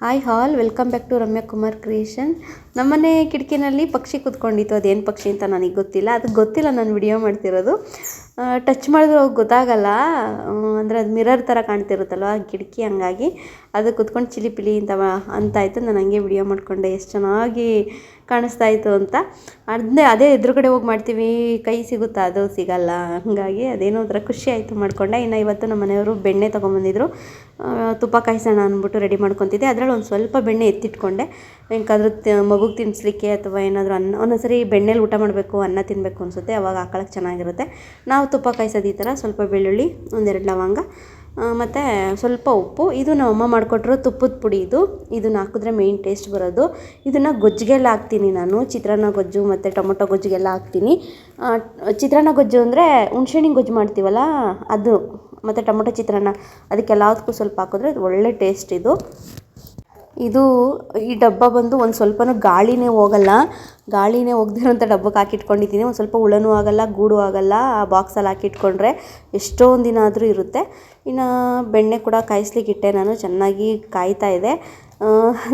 Hi all welcome back to Ramya Kumar creation. ನಮ್ಮನೆ ಕಿಟಕಿನಲ್ಲಿ ಪಕ್ಷಿ ಕೂತ್ಕೊಂಡಿತ್ತು. ಅದೇನು ಪಕ್ಷಿ ಅಂತ ನನಗೆ ಗೊತ್ತಿಲ್ಲ, ಅದು ಗೊತ್ತಿಲ್ಲ ನಾನು ವಿಡಿಯೋ ಮಾಡ್ತಿರೋದು. ಟಚ್ ಮಾಡಿದ್ರೆ ಹೋಗಿ ಗೊತ್ತಾಗಲ್ಲ, ಅಂದರೆ ಅದು ಮಿರರ್ ಥರ ಕಾಣ್ತಿರುತ್ತಲ್ವ ಕಿಟಕಿ, ಹಂಗಾಗಿ ಅದು ಕೂತ್ಕೊಂಡು ಚಿಲಿಪಿಲಿ ಅಂತಾಯಿತು. ನಾನು ಹಂಗೆ ವಿಡಿಯೋ ಮಾಡಿಕೊಂಡೆ, ಎಷ್ಟು ಚೆನ್ನಾಗಿ ಕಾಣಿಸ್ತಾ ಇತ್ತು ಅಂತ. ಅದೇ ಎದುರುಗಡೆ ಹೋಗಿ ಮಾಡ್ತೀವಿ, ಕೈ ಸಿಗುತ್ತಾ, ಅದು ಸಿಗಲ್ಲ. ಹಾಗಾಗಿ ಅದೇನೋ ಒಂಥರ ಖುಷಿ ಆಯಿತು ಮಾಡಿಕೊಂಡೆ. ಇನ್ನು ಇವತ್ತು ನಮ್ಮ ಮನೆಯವರು ಬೆಣ್ಣೆ ತೊಗೊಂಬಂದಿದ್ರು, ತುಪ್ಪ ಕಾಯಿಸೋಣ ಅಂದ್ಬಿಟ್ಟು ರೆಡಿ ಮಾಡ್ಕೊತಿದ್ದೆ. ಅದರಲ್ಲಿ ಒಂದು ಸ್ವಲ್ಪ ಬೆಣ್ಣೆ ಎತ್ತಿಟ್ಕೊಂಡೆ, ಎಂಕಾದ್ರೂ ಮಗುಗೆ ತಿನ್ನಿಸ್ಲಿಕ್ಕೆ ಅಥವಾ ಏನಾದರೂ ಒಂದೊಂದ್ಸರಿ ಬೆಣ್ಣೆಲಿ ಊಟ ಮಾಡಬೇಕು, ಅನ್ನ ತಿನ್ನಬೇಕು ಅನಿಸುತ್ತೆ, ಅವಾಗ ಹಾಕೊಳ್ಳೋಕೆ ಚೆನ್ನಾಗಿರುತ್ತೆ. ನಾವು ತುಪ್ಪ ಕಾಯಿಸೋದು ಈ ಥರ, ಸ್ವಲ್ಪ ಬೆಳ್ಳುಳ್ಳಿ, ಒಂದೆರಡು ಲವಂಗ ಮತ್ತು ಸ್ವಲ್ಪ ಉಪ್ಪು. ಇದು ನಮ್ಮಮ್ಮ ಮಾಡಿಕೊಟ್ರು ತುಪ್ಪದ ಪುಡಿ. ಇದನ್ನು ಹಾಕಿದ್ರೆ ಮೇಯ್ನ್ ಟೇಸ್ಟ್ ಬರೋದು. ಇದನ್ನು ಗೊಜ್ಜಿಗೆಲ್ಲ ಹಾಕ್ತೀನಿ ನಾನು, ಚಿತ್ರಾನ್ನ ಗೊಜ್ಜು ಮತ್ತು ಟೊಮೊಟೊ ಗೊಜ್ಜಿಗೆಲ್ಲ ಹಾಕ್ತೀನಿ. ಚಿತ್ರಾನ್ನ ಗೊಜ್ಜು ಅಂದರೆ ಹುಣ್ಸೆಹಣ್ಣಿನ ಗೊಜ್ಜು ಮಾಡ್ತೀವಲ್ಲ ಅದು, ಮತ್ತು ಟೊಮೊಟೊ ಚಿತ್ರಾನ್ನ, ಅದಕ್ಕೆಲ್ಲದಕ್ಕೂ ಸ್ವಲ್ಪ ಹಾಕಿದ್ರೆ ಒಳ್ಳೆ ಟೇಸ್ಟ್ ಈ ಡಬ್ಬ ಬಂದು ಒಂದು ಸ್ವಲ್ಪನೂ ಗಾಳಿನೇ ಹೋಗದಿರೋಂಥ ಡಬ್ಬಕ್ಕೆ ಹಾಕಿಟ್ಕೊಂಡಿದ್ದೀನಿ. ಒಂದು ಸ್ವಲ್ಪ ಹುಳನೂ ಆಗೋಲ್ಲ, ಗೂಡು ಆಗೋಲ್ಲ. ಆ ಬಾಕ್ಸಲ್ಲಿ ಹಾಕಿಟ್ಕೊಂಡ್ರೆ ಎಷ್ಟೊಂದು ದಿನ ಆದರೂ ಇರುತ್ತೆ. ಇನ್ನು ಬೆಣ್ಣೆ ಕೂಡ ಕಾಯಿಸ್ಲಿಕ್ಕೆ ಇಟ್ಟೆ ನಾನು, ಚೆನ್ನಾಗಿ ಕಾಯ್ತಾ ಇದೆ.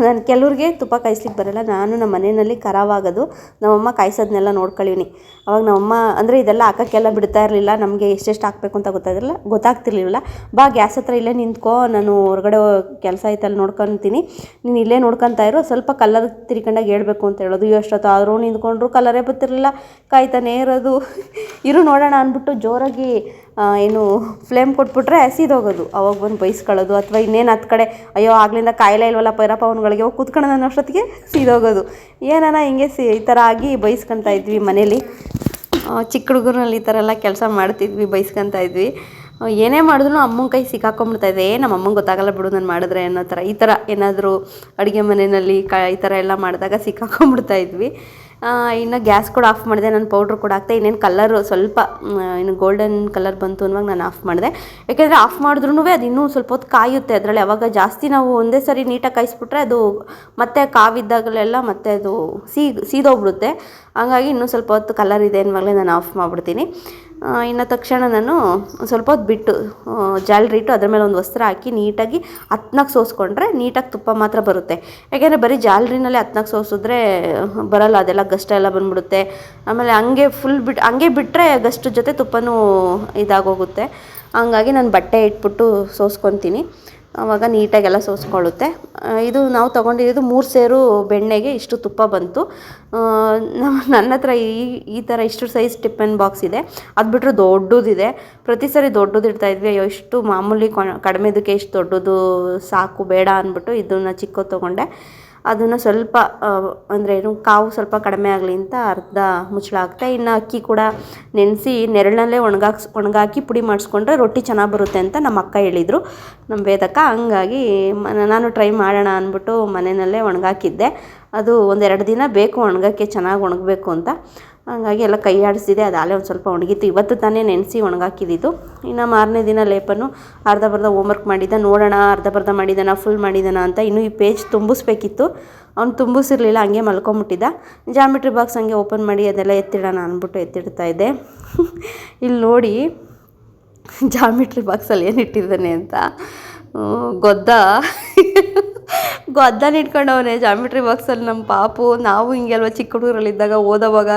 ನಾನು ಕೆಲವ್ರಿಗೆ ತುಪ್ಪ ಕಾಯಿಸ್ಲಿಕ್ಕೆ ಬರೋಲ್ಲ, ನಾನು ನಮ್ಮ ಮನೆಯಲ್ಲಿ ಕರಾವಾಗೋದು, ನಮ್ಮಮ್ಮ ಕಾಯಿಸೋದನ್ನೆಲ್ಲ ನೋಡ್ಕೊಳ್ಳೀನಿ. ಅವಾಗ ನಮ್ಮಮ್ಮ ಅಂದರೆ ಇದೆಲ್ಲ ಹಾಕೋಕ್ಕೆಲ್ಲ ಬಿಡ್ತಾ ಇರಲಿಲ್ಲ, ನಮಗೆ ಎಷ್ಟೆಷ್ಟು ಹಾಕಬೇಕು ಅಂತ ಗೊತ್ತಾಗ್ತಿರ್ಲಿಲ್ಲ. ಬಾ ಗ್ಯಾಸ್ ಹತ್ರ ಇಲ್ಲೇ ನಿಂತ್ಕೋ, ನಾನು ಹೊರಗಡೆ ಕೆಲಸ ಐತಲ್ಲಿ ನೋಡ್ಕೊತೀನಿ, ನೀನು ಇಲ್ಲೇ ನೋಡ್ಕೊತಾ ಇರು, ಸ್ವಲ್ಪ ಕಲರ್ ತಿರ್ಕೊಂಡಾಗ ಹೇಳ್ಬೇಕು ಅಂತ ಹೇಳೋದು. ಎಷ್ಟೊತ್ತು ಆದರೂ ನಿಂತ್ಕೊಂಡ್ರು ಕಲರೇ ಬರ್ತಿರಲಿಲ್ಲ, ಕಾಯ್ತಾನೇ ಇರೋದು. ಇರು ನೋಡೋಣ ಅಂದ್ಬಿಟ್ಟು ಜೋರಾಗಿ ಫ್ಲೇಮ್ ಕೊಟ್ಬಿಟ್ರೆ ಸೀದೋಗೋದು. ಅವಾಗ ಬಂದು ಬೈಸ್ಕೊಳ್ಳೋದು, ಅಥವಾ ಇನ್ನೇನು ಹತ್ತು ಕಡೆ ಅಯ್ಯೋ ಆಗ್ಲಿಂದ ಕಾಯಿಲೆ ಇಲ್ವಲ್ಲ ಪೈರಪ್ಪ ಅವ್ನುಗಳಿಗೆ ಹೋಗಿ ಕೂತ್ಕೊಳ್ಳೋಣ ಅನ್ನೋ ಅಷ್ಟೊತ್ತಿಗೆ ಸೀದೋಗೋದು. ಈ ಥರ ಆಗಿ ಬೈಸ್ಕೊತಾ ಇದ್ವಿ ಮನೇಲಿ. ಚಿಕ್ಕ ಹುಡುಗರಲ್ಲಿ ಈ ಥರ ಎಲ್ಲ ಕೆಲಸ ಮಾಡ್ತಿದ್ವಿ, ಬೈಸ್ಕೊತಾ ಇದ್ವಿ. ಏನೇ ಮಾಡಿದ್ರು ಅಮ್ಮನ ಕೈ ಸಿಕ್ಕಾಕೊಂಡ್ಬಿಡ್ತಾಯಿದೆ, ನಮ್ಮ ಅಮ್ಮಂಗೆ ಗೊತ್ತಾಗಲ್ಲ ಬಿಡು ನಾನು ಮಾಡಿದ್ರೆ ಅನ್ನೋ ಥರ. ಈ ಥರ ಏನಾದರೂ ಅಡುಗೆ ಮನೆಯಲ್ಲಿ ಈ ಥರ ಎಲ್ಲ ಮಾಡಿದಾಗ ಸಿಕ್ಕಾಕೊಂಡ್ಬಿಡ್ತಾ ಇದ್ವಿ. ಇನ್ನು ಗ್ಯಾಸ್ ಕೂಡ ಆಫ್ ಮಾಡಿದೆ, ನಾನು ಪೌಡ್ರ್ ಕೂಡ ಹಾಕ್ತೆ. ಇನ್ನೇನು ಕಲರು ಸ್ವಲ್ಪ ಗೋಲ್ಡನ್ ಕಲರ್ ಬಂತು ಅನ್ನುವಾಗ ನಾನು ಆಫ್ ಮಾಡಿದೆ. ಯಾಕೆಂದರೆ ಆಫ್ ಮಾಡಿದ್ರೂ ಅದು ಇನ್ನೂ ಸ್ವಲ್ಪ ಹೊತ್ತು ಕಾಯುತ್ತೆ ಅದರಲ್ಲಿ. ಅವಾಗ ಜಾಸ್ತಿ ನಾವು ಒಂದೇ ಸರಿ ನೀಟಾಗಿ ಕಾಯಿಸ್ಬಿಟ್ರೆ ಅದು ಮತ್ತೆ ಕಾವಿದ್ದಾಗಲೆಲ್ಲ ಮತ್ತೆ ಅದು ಸೀದೋಗ್ಬಿಡುತ್ತೆ. ಹಂಗಾಗಿ ಇನ್ನೂ ಸ್ವಲ್ಪ ಹೊತ್ತು ಕಲರ್ ಇದೆ ಅನ್ನುವಾಗಲೇ ನಾನು ಆಫ್ ಮಾಡಿಬಿಡ್ತೀನಿ. ಇನ್ನು ತಕ್ಷಣ ನಾನು ಸ್ವಲ್ಪ ಹೊತ್ತು ಬಿಟ್ಟು ಜಾಲರಿ ಇಟ್ಟು ಅದ್ರ ಮೇಲೆ ಒಂದು ವಸ್ತ್ರ ಹಾಕಿ ನೀಟಾಗಿ ಹತ್ನಾಗ ಸೋಸ್ಕೊಂಡ್ರೆ ನೀಟಾಗಿ ತುಪ್ಪ ಮಾತ್ರ ಬರುತ್ತೆ. ಯಾಕೆಂದರೆ ಬರೀ ಜಾಲರಿನಲ್ಲೇ ಹತ್ನಾಗ ಸೋಸಿದ್ರೆ ಬರೋಲ್ಲ, ಅದೆಲ್ಲ ಗಷ್ಟ ಎಲ್ಲ ಬಂದ್ಬಿಡುತ್ತೆ. ಆಮೇಲೆ ಹಂಗೆ ಬಿಟ್ಟರೆ ಗಷ್ಟು ಜೊತೆ ತುಪ್ಪನೂ ಇದಾಗೋಗುತ್ತೆ. ಹಂಗಾಗಿ ನಾನು ಬಟ್ಟೆ ಇಟ್ಬಿಟ್ಟು ಸೋಸ್ಕೊತೀನಿ, ಆವಾಗ ನೀಟಾಗೆಲ್ಲ ಸೋಸ್ಕೊಳ್ಳುತ್ತೆ. ಇದು ನಾವು ತೊಗೊಂಡಿರೋದು 3 ಸೇರು ಬೆಣ್ಣೆಗೆ ಇಷ್ಟು ತುಪ್ಪ ಬಂತು. ನನ್ನ ಹತ್ರ ಈ ಥರ ಇಷ್ಟು ಸೈಜ್ ಟಿಫನ್ ಬಾಕ್ಸ್ ಇದೆ, ಅದು ಬಿಟ್ಟರೆ ದೊಡ್ಡದಿದೆ. ಪ್ರತಿ ಸರಿ ದೊಡ್ಡದು ಇಡ್ತಾಯಿದ್ವಿ, ಅಯ್ಯೋ ಇಷ್ಟು ಮಾಮೂಲಿ ಕಡಿಮೆದಕ್ಕೆ ಇಷ್ಟು ದೊಡ್ಡದು ಸಾಕು ಬೇಡ ಅಂದ್ಬಿಟ್ಟು ಇದನ್ನು ಚಿಕ್ಕದು ತೊಗೊಂಡೆ. ಅದನ್ನು ಸ್ವಲ್ಪ ಕಾವು ಸ್ವಲ್ಪ ಕಡಿಮೆ ಆಗಲಿ ಅಂತ ಅರ್ಧ ಮುಚ್ಚಳ ಹಾಕ್ತೆ. ಇನ್ನು ಅಕ್ಕಿ ಕೂಡ ನೆನೆಸಿ ನೆರಳಲ್ಲೇ ಒಣಗಾಕಿ ಪುಡಿ ಮಾಡಿಸ್ಕೊಂಡ್ರೆ ರೊಟ್ಟಿ ಚೆನ್ನಾಗಿ ಬರುತ್ತೆ ಅಂತ ನಮ್ಮ ಅಕ್ಕ ಹೇಳಿದರು, ನಮ್ಮ ವೇದಕ್ಕ. ಹಂಗಾಗಿ ನಾನು ಟ್ರೈ ಮಾಡೋಣ ಅಂದ್ಬಿಟ್ಟು ಮನೆಯಲ್ಲೇ ಒಣಗಾಕಿದ್ದೆ. ಅದು 1-2 ದಿನ ಬೇಕು ಒಣಗಕ್ಕೆ, ಚೆನ್ನಾಗಿ ಒಣಗಬೇಕು ಅಂತ. ಹಂಗಾಗಿ ಎಲ್ಲ ಕೈ ಆಡಿಸಿದೆ, ಅದಾಗಲೇ ಒಂದು ಸ್ವಲ್ಪ ಒಣಗಿತ್ತು. ಇವತ್ತು ತಾನೇ ನೆನೆಸಿ ಒಣಗಾಕಿದ್ದು. ಇನ್ನು ಮಾರನೇ ದಿನ ಲೇಪನ್ನು ಅರ್ಧ ಹೋಮ್ವರ್ಕ್ ಮಾಡಿದ್ದ, ನೋಡೋಣ ಅರ್ಧ ಮಾಡಿದ್ದಾನ ಫುಲ್ ಮಾಡಿದ್ದಾನ ಅಂತ. ಇನ್ನೂ ಈ ಪೇಜ್ ತುಂಬಿಸ್ಬೇಕಿತ್ತು, ಅವ್ನು ತುಂಬಿಸಿರ್ಲಿಲ್ಲ, ಹಂಗೆ ಮಲ್ಕೊಂಬಿಟ್ಟಿದ್ದ. ಜಾಮಿಟ್ರಿ ಬಾಕ್ಸ್ ಹಂಗೆ ಓಪನ್ ಮಾಡಿ ಅದೆಲ್ಲ ಎತ್ತಿಡೋಣ ಅಂದ್ಬಿಟ್ಟು ಎತ್ತಿಡ್ತಾ ಇದ್ದೆ. ಇಲ್ಲಿ ನೋಡಿ ಜಾಮಿಟ್ರಿ ಬಾಕ್ಸಲ್ಲಿ ಏನು ಇಟ್ಟಿದ್ದಾನೆ ಅಂತ. ಗೊದ್ದನ ಇಟ್ಕೊಂಡವನೇ ಜಾಮಿಟ್ರಿ ಬಾಕ್ಸಲ್ಲಿ ನಮ್ಮ ಪಾಪು. ನಾವು ಹಿಂಗೆ ಅಲ್ವ ಚಿಕ್ಕ ಹುಡುಗರಲ್ಲಿದ್ದಾಗ ಓದೋವಾಗ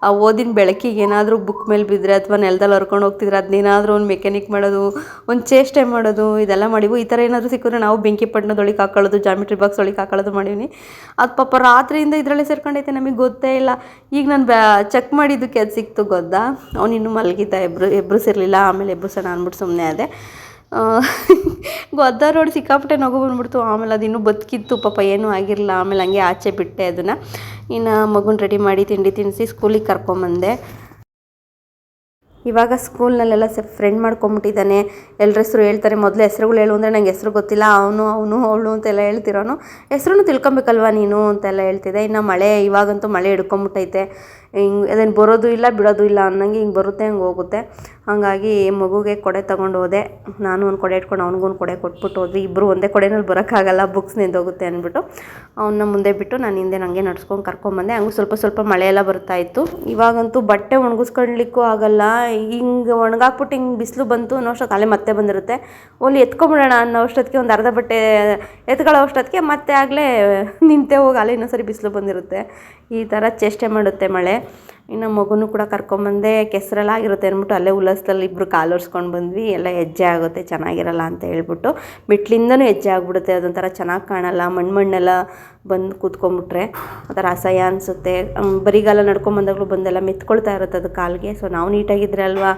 ಆ ಓದಿನ ಬೆಳಕಿಗೆ ಏನಾದರೂ ಬುಕ್ ಮೇಲೆ ಬಿದ್ದರೆ ಅಥವಾ ನೆಲದಲ್ಲಿ ಹರ್ಕೊಂಡು ಹೋಗ್ತಿದ್ರೆ ಅದನ್ನೇನಾದರೂ ಒಂದು ಮೆಕ್ಯಾನಿಕ್ ಮಾಡೋದು, ಒಂದು ಚೇಷ್ಟೆ ಮಾಡೋದು, ಇದೆಲ್ಲ ಮಾಡಿವು. ಈ ಥರ ಏನಾದರೂ ಸಿಕ್ಕಿದ್ರೆ ನಾವು ಬೆಂಕಿ ಪಟ್ಟಣದೊಳಗೆ ಹಾಕೊಳ್ಳೋದು, ಜಾಮಿಟ್ರಿ ಬಾಕ್ಸ್ ಒಳಗೆ ಹಾಕೊಳ್ಳೋದು ಮಾಡೀನಿ. ಅದು ಪಾಪ ರಾತ್ರಿಯಿಂದ ಇದರಲ್ಲೇ ಸೇರ್ಕೊಂಡೈತೆ, ನಮಗೆ ಗೊತ್ತೇ ಇಲ್ಲ. ಈಗ ನಾನು ಚೆಕ್ ಮಾಡಿದ್ದಕ್ಕೆ ಅದು ಸಿಕ್ತು ಗೊತ್ತಾ. ಅವ್ನು ಇನ್ನೂ ಮಲಗಿದ್ದ, ಎಬ್ರಿಸಿರಲಿಲ್ಲ. ಆಮೇಲೆ ಎಬ್ರಿಸೋಣ ಅಂದ್ಬಿಟ್ಟು ಸುಮ್ಮನೆ ಅದೇ ಗೊದ್ದ ರೋಡ್ ಸಿಕ್ಕಾಪಟ್ಟೆ ನಗು ಬಂದ್ಬಿಡ್ತು. ಆಮೇಲೆ ಅದು ಇನ್ನೂ ಬದುಕಿತ್ತು ಪಾಪ, ಏನೂ ಆಗಿರಲಿಲ್ಲ. ಆಮೇಲೆ ಹಂಗೆ ಆಚೆ ಬಿಟ್ಟೆ ಅದನ್ನು. ಇನ್ನು ಮಗುನ ರೆಡಿ ಮಾಡಿ ತಿಂಡಿ ತಿನ್ನಿಸಿ ಸ್ಕೂಲಿಗೆ ಕರ್ಕೊಂಬಂದೆ. ಇವಾಗ ಸ್ಕೂಲ್ನಲ್ಲೆಲ್ಲ ಫ್ರೆಂಡ್ ಮಾಡ್ಕೊಂಬಿಟ್ಟಿದ್ದಾನೆ. ಎಲ್ಲರ ಹೆಸರು ಹೇಳ್ತಾರೆ. ಮೊದಲು ಹೆಸರುಗಳು ಹೇಳು ಅಂದರೆ ನಂಗೆ ಹೆಸರು ಗೊತ್ತಿಲ್ಲ, ಅವನು ಅವಳು ಅಂತೆಲ್ಲ ಹೇಳ್ತಿರೋನು. ಹೆಸರು ತಿಳ್ಕೊಬೇಕಲ್ವ ನೀನು ಅಂತೆಲ್ಲ ಹೇಳ್ತಿದ್ದೆ. ಇನ್ನು ಇವಾಗಂತೂ ಮಳೆ ಹಿಡ್ಕೊಂಬಿಟ್ಟೈತೆ. ಹಿಂಗೆ ಅದೇನು ಬರೋದು ಇಲ್ಲ ಬಿಡೋದು ಇಲ್ಲ ಅನ್ನಂಗೆ ಹಿಂಗೆ ಬರುತ್ತೆ ಹಂಗೆ ಹೋಗುತ್ತೆ. ಹಾಗಾಗಿ ಮಗುಗೆ ಕೊಡೆ ತೊಗೊಂಡು ಹೋದೆ. ನಾನು ಒಂದು ಕೊಡೆ ಇಟ್ಕೊಂಡು ಅವ್ನಿಗೂ ಒಂದು ಕೊಡೆ ಕೊಟ್ಬಿಟ್ಟು ಹೋದ್ವಿ. ಇಬ್ಬರು ಒಂದೇ ಕೊಡೆನಲ್ಲಿ ಬರೋಕ್ಕಾಗಲ್ಲ, ಬುಕ್ಸ್ ನಿಂತೋಗುತ್ತೆ ಅಂದ್ಬಿಟ್ಟು ಅವನ್ನ ಮುಂದೆ ಬಿಟ್ಟು ನಾನು ಹಿಂದೆ ನನಗೆ ನಡ್ಸ್ಕೊಂಡು ಕರ್ಕೊಂಬಂದೆ. ಹಂಗೂ ಸ್ವಲ್ಪ ಸ್ವಲ್ಪ ಮಳೆ ಎಲ್ಲ ಬರ್ತಾಯಿತ್ತು. ಇವಾಗಂತೂ ಬಟ್ಟೆ ಒಣಗಿಸ್ಕೊಳ್ಲಿಕ್ಕೂ ಆಗಲ್ಲ. ಹಿಂಗೆ ಒಣಗಾಕ್ಬಿಟ್ಟು ಹಿಂಗೆ ಬಿಸಿಲು ಬಂತು ಅನ್ನೋ ಅಷ್ಟೊತ್ತು ಅಲ್ಲೇ ಮತ್ತೆ ಬಂದಿರುತ್ತೆ. ಓಲಿ ಎತ್ಕೊಂಬಿಡೋಣ ಅನ್ನೋ ಅಷ್ಟೊತ್ತಿಗೆ ಒಂದು ಅರ್ಧ ಬಟ್ಟೆ ಎತ್ಕೊಳ್ಳೋ ಅಷ್ಟೊತ್ತಿಗೆ ಮತ್ತೆ ಆಗಲೇ ನಿಂತೆ ಹೋಗಿ ಅಲ್ಲೇ ಇನ್ನೊಂದ್ಸರಿ ಬಿಸಿಲು ಬಂದಿರುತ್ತೆ. ಈ ಥರ ಚೇಷ್ಟೆ ಮಾಡುತ್ತೆ ಮಳೆ. ಇನ್ನು ಮಗುನೂ ಕೂಡ ಕರ್ಕೊಂಬಂದೆ. ಕೆಸರೆಲ್ಲ ಆಗಿರುತ್ತೆ ಅಂದ್ಬಿಟ್ಟು ಅಲ್ಲೇ ಉಲ್ಲಾಸದಲ್ಲಿ ಇಬ್ಬರು ಕಾಲೊರ್ಸ್ಕೊಂಡು ಬಂದ್ವಿ. ಎಲ್ಲ ಹೆಜ್ಜೆ ಆಗುತ್ತೆ ಚೆನ್ನಾಗಿರಲ್ಲ ಅಂತ ಹೇಳ್ಬಿಟ್ಟು ಮೆಟ್ಲಿಂದನೂ ಹೆಜ್ಜೆ ಆಗಿಬಿಡುತ್ತೆ. ಅದೊಂಥರ ಚೆನ್ನಾಗಿ ಕಾಣಲ್ಲ, ಮಣ್ಣೆಲ್ಲ ಬಂದು ಕೂತ್ಕೊಂಡ್ಬಿಟ್ರೆ ಒಂಥರ ಅಸಹ್ಯ ಅನಿಸುತ್ತೆ. ಬರಿಗಾಲ ನಡ್ಕೊಂಬಂದಾಗಲೂ ಬಂದೆಲ್ಲ ಮೆತ್ಕೊಳ್ತಾ ಇರುತ್ತೆ ಅದು ಕಾಲಿಗೆ. ಸೊ ನಾವು ನೀಟಾಗಿದ್ರೆ ಅಲ್ವಾ